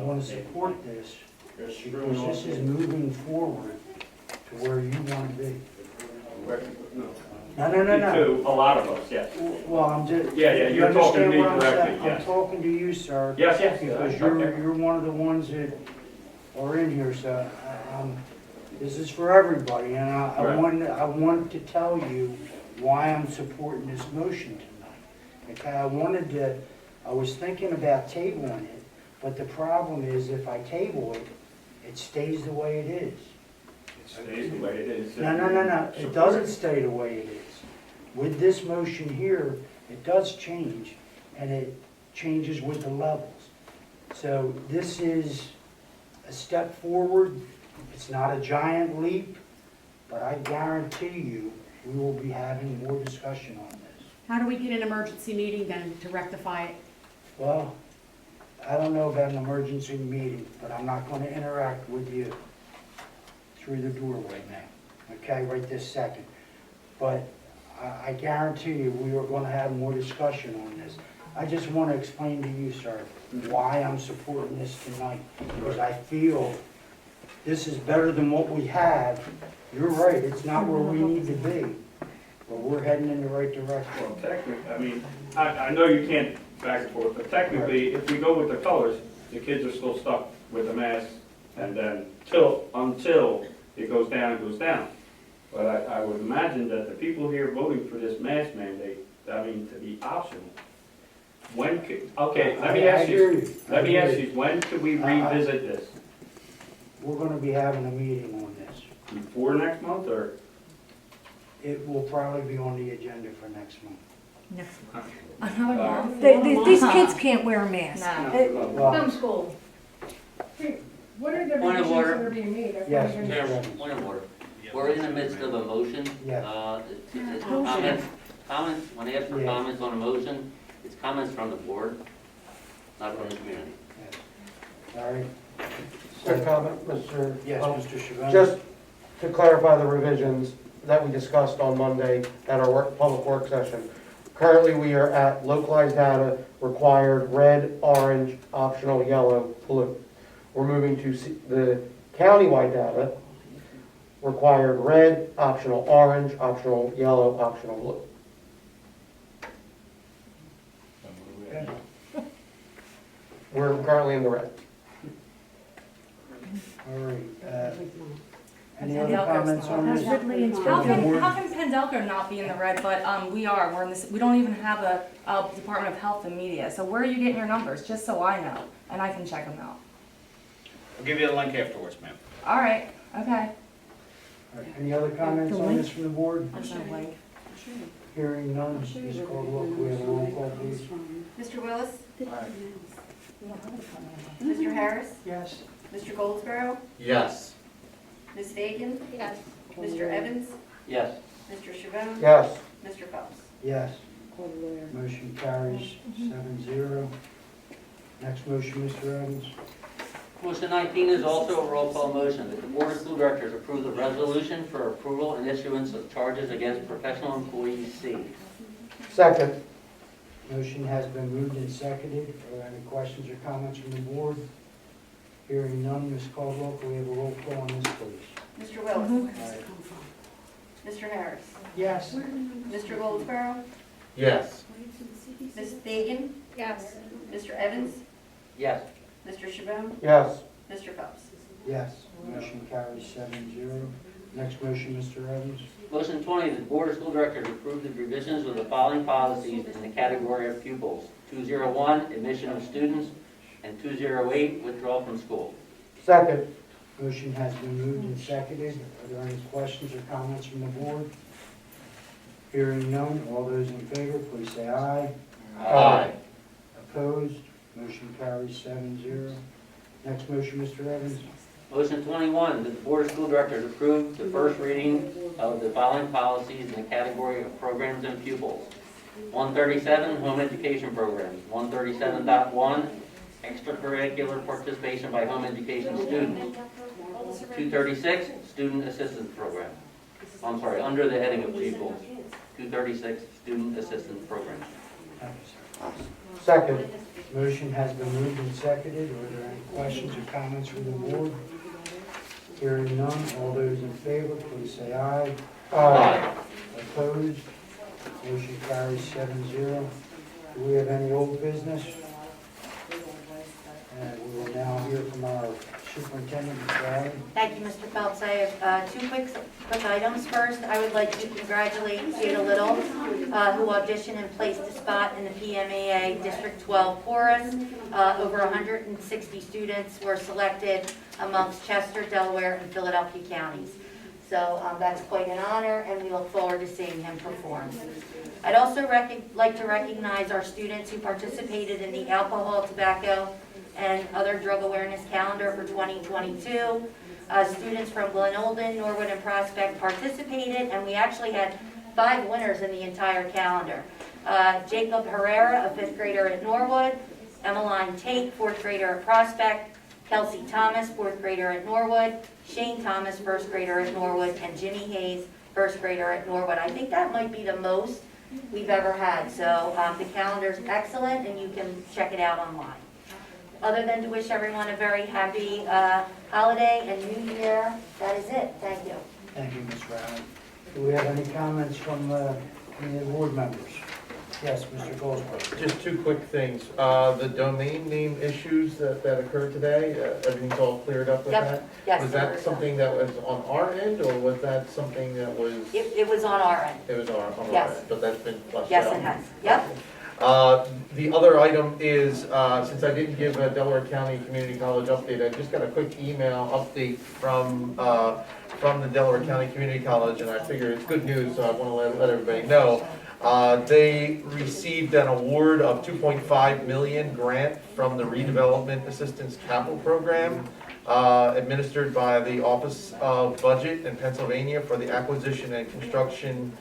want to support this because this is moving forward to where you want to be. No. To a lot of us, yes. Well, I'm just. Yeah, you you're talking to understand me what I'm saying? directly, yes. I'm talking to you, sir. Yes. Because you're one of the ones that are in here, so this is for everybody, and I Right. wanted to tell you why I'm supporting this motion tonight. Okay, I was thinking about tabling it, but the problem is if I table it, it stays the way it is. It stays the way it is. No, it doesn't stay the way it is. With this motion here, it does change, and it changes with the levels. So this is a step forward. It's not a giant leap, but I guarantee you, we will be having more discussion on this. How do we get an emergency meeting then to rectify it? Well, I don't know about an emergency meeting, but I'm not going to interact with you through the doorway now, okay, right this second. But I guarantee you, we are going to have more discussion on this. I just want to explain to you, sir, why I'm supporting this tonight, because I feel this is better than what we have. You're right, it's not where we need to be, but we're heading in the right direction. Well, technically, I mean, I know you can't back and forth, but technically, if we go with the colors, the kids are still stuck with the mask, and then until it goes down, it goes down. But I would imagine that the people here voting for this mask mandate, I mean, to be optional, when could, okay, let me ask you, when could we revisit this? We're going to be having a meeting on this. Before next month, or? It will probably be on the agenda for next month. Another month? These kids can't wear a mask. Well, school. What are the Point of revisions order. that are being made? That's Yes, what I'm Mr. gonna- Evans. Point of order. We're in the midst of a motion. Yes. Comments, when I ask for Yeah. comments on a motion, it's comments from the board, not from the community. All right. Quick comment, Mr. Yes, Mr. Chavon. Just to clarify the revisions that we discussed on Monday at our public work session. Currently, we are at localized data, required red, orange, optional yellow, blue. We're moving to the countywide data, required red, optional orange, optional yellow, optional blue. Okay. We're currently in the red. All right. Any other comments on this? How From the can, board? how can Pendelco not be in the red, but, we are, we're in this, we don't even have a Department of Health and Media, so where are you getting your numbers, just so I know, and I can check them out? I'll give you the link afterwards, ma'am. All right, okay. All right, any other comments on this from the board? There's no link. Hearing none, Ms. Caldwell, can we have a roll call, please? Mr. Willis? Mr. Harris? Yes. Mr. Goldsboro? Yes. Ms. Fagan? Yes. Mr. Evans? Yes. Mr. Chabon? Yes. Mr. Phelps? Yes. Motion carries 7-0. Next motion, Mr. Evans. Motion 19 is also a roll call motion that the Board of School Directors approve the resolution for approval and issuance of charges against professional employee C. Second. Motion has been moved and seconded. Are there any questions or comments from the board? Hearing none, Ms. Caldwell, can we have a roll call on this, please? Mr. Willis? Mr. Harris? Yes. Mr. Goldsboro? Yes. Ms. Fagan? Yes. Mr. Evans? Yes. Mr. Chabon? Yes. Mr. Phelps? Yes. Motion carries 7-0. Next motion, Mr. Evans. Motion 20, the Board of School Directors approve the revisions of the following policies in the category of pupils. 201, admission of students, and 208, withdrawal from school. Second. Motion has been moved and seconded. Are there any questions or comments from the board? Hearing none, all those in favor, please say aye. Aye. Opposed? Motion carries 7-0. Next motion, Mr. Evans. Motion 21, that the Board of School Directors approve the first reading of the following policies in the category of programs and pupils. 137, home education programs. 137.1, extracurricular participation by home education students. 236, student assistance program. I'm sorry, under the heading of pupils. 236, student assistance program. Second. Motion has been moved and seconded. Are there any questions or comments from the board? Hearing none, all those in favor, please say aye. Aye. Opposed? Motion carries 7-0. Do we have any old business? And we will now hear from our superintendent, Mr. Allen. Thank you, Mr. Phelps. I have two quick items. First, I would like to congratulate Jada Little, who auditioned and placed a spot in the PMAA District 12 chorus. Over 160 students were selected amongst Chester, Delaware, and Philadelphia counties. So that's quite an honor, and we look forward to seeing him perform. I'd also like to recognize our students who participated in the alcohol, tobacco, and other drug awareness calendar for 2022. Students from Glen Olden, Norwood, and Prospect participated, and we actually had 5 winners in the entire calendar. Jacob Herrera, a 5th grader at Norwood, Emmeline Tate, 4th grader at Prospect, Kelsey Thomas, 4th grader at Norwood, Shane Thomas, 1st grader at Norwood, and Jimmy Hayes, 1st grader at Norwood. I think that might be the most we've ever had. So the calendar's excellent, and you can check it out online. Other than to wish everyone a very happy holiday and New Year, that is it. Thank you. Thank you, Ms. Allen. Do we have any comments from any of the board members? Yes, Mr. Goldsberg. Just 2 quick things. The domain name issues that occurred today, everything's all cleared up with Yep. that? Yes. Was that something that was on our end, or was that something that was? It was on our end. It was on our Yes. end, but that's been flushed out? Yes, it has. Yep. The other item is, since I didn't give a Delaware County Community College update, I just got a quick email update from the Delaware County Community College, and I figure it's good news, so I want to let everybody know. They received an award of $2.5 million grant from the Redevelopment Assistance Capital Program, administered by the Office of Budget in Pennsylvania for the acquisition and construction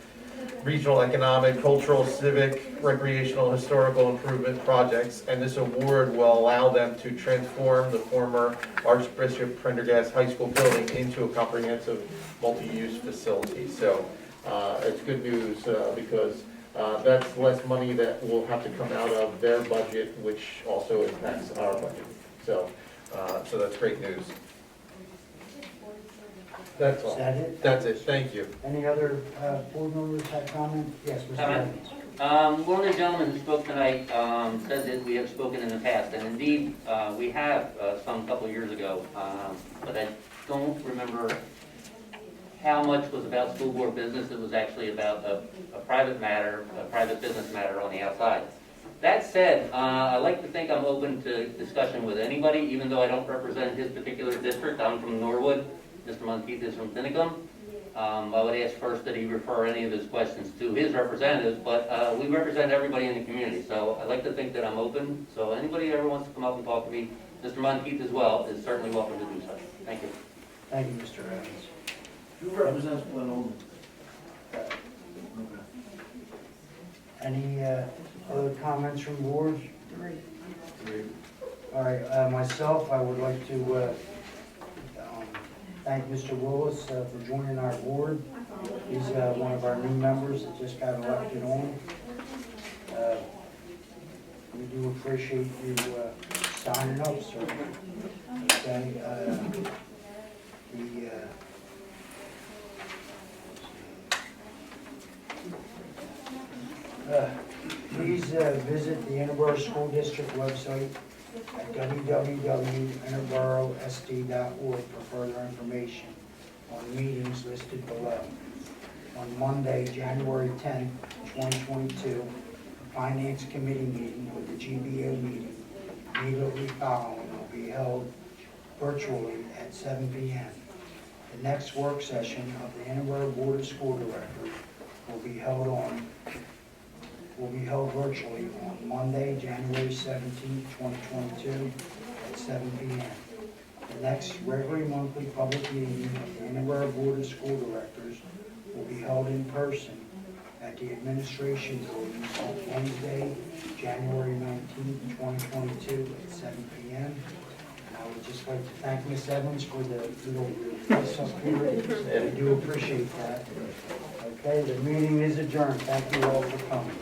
regional economic, cultural, civic, recreational, historical improvement projects, and this award will allow them to transform the former Archbishop Prendergast High School building into a comprehensive multi-use facility. So it's good news because that's less money that will have to come out of their budget, which also impacts our budget. So that's great news. That's all. Is that it? That's it. Thank you. Any other board members have comment? Yes, Mr. Evans. One of the gentlemen who spoke tonight said that we have spoken in the past, and indeed, we have some couple of years ago, but I don't remember how much was about school board business, it was actually about a private matter, a private business matter on the outside. That said, I like to think I'm open to discussion with anybody, even though I don't represent his particular district. I'm from Norwood, Mr. Monteith is from Finicum. I would ask first that he refer any of his questions to his representatives, but we represent everybody in the community, so I like to think that I'm open. So anybody who ever wants to come up and talk to me, Mr. Monteith as well, is certainly welcome to do so. Thank you. Thank you, Mr. Evans. Who represents Glen Olden? Any other comments from the board? All right, myself, I would like to thank Mr. Willis for joining our board. He's one of our new members that just got elected on. We do appreciate you signing up, sir. Okay, please visit the Interboro School District website at www.interborosd.org for further information on meetings listed below. On Monday, January 10th, 2022, a Finance Committee meeting with the GBO meeting immediately following will be held virtually at 7 p.m. The next work session of the Interboro Board of School Directors will be held virtually on Monday, January 17th, 2022 at 7 p.m. The next regularly monthly public meeting of the Interboro Board of School Directors will be held in person at the Administration Building on Wednesday, January 19th, 2022 at 7 p.m. And I would just like to thank Ms. Evans for the little fuss up here. I do appreciate that. Okay, the meeting is adjourned. Thank you all for coming.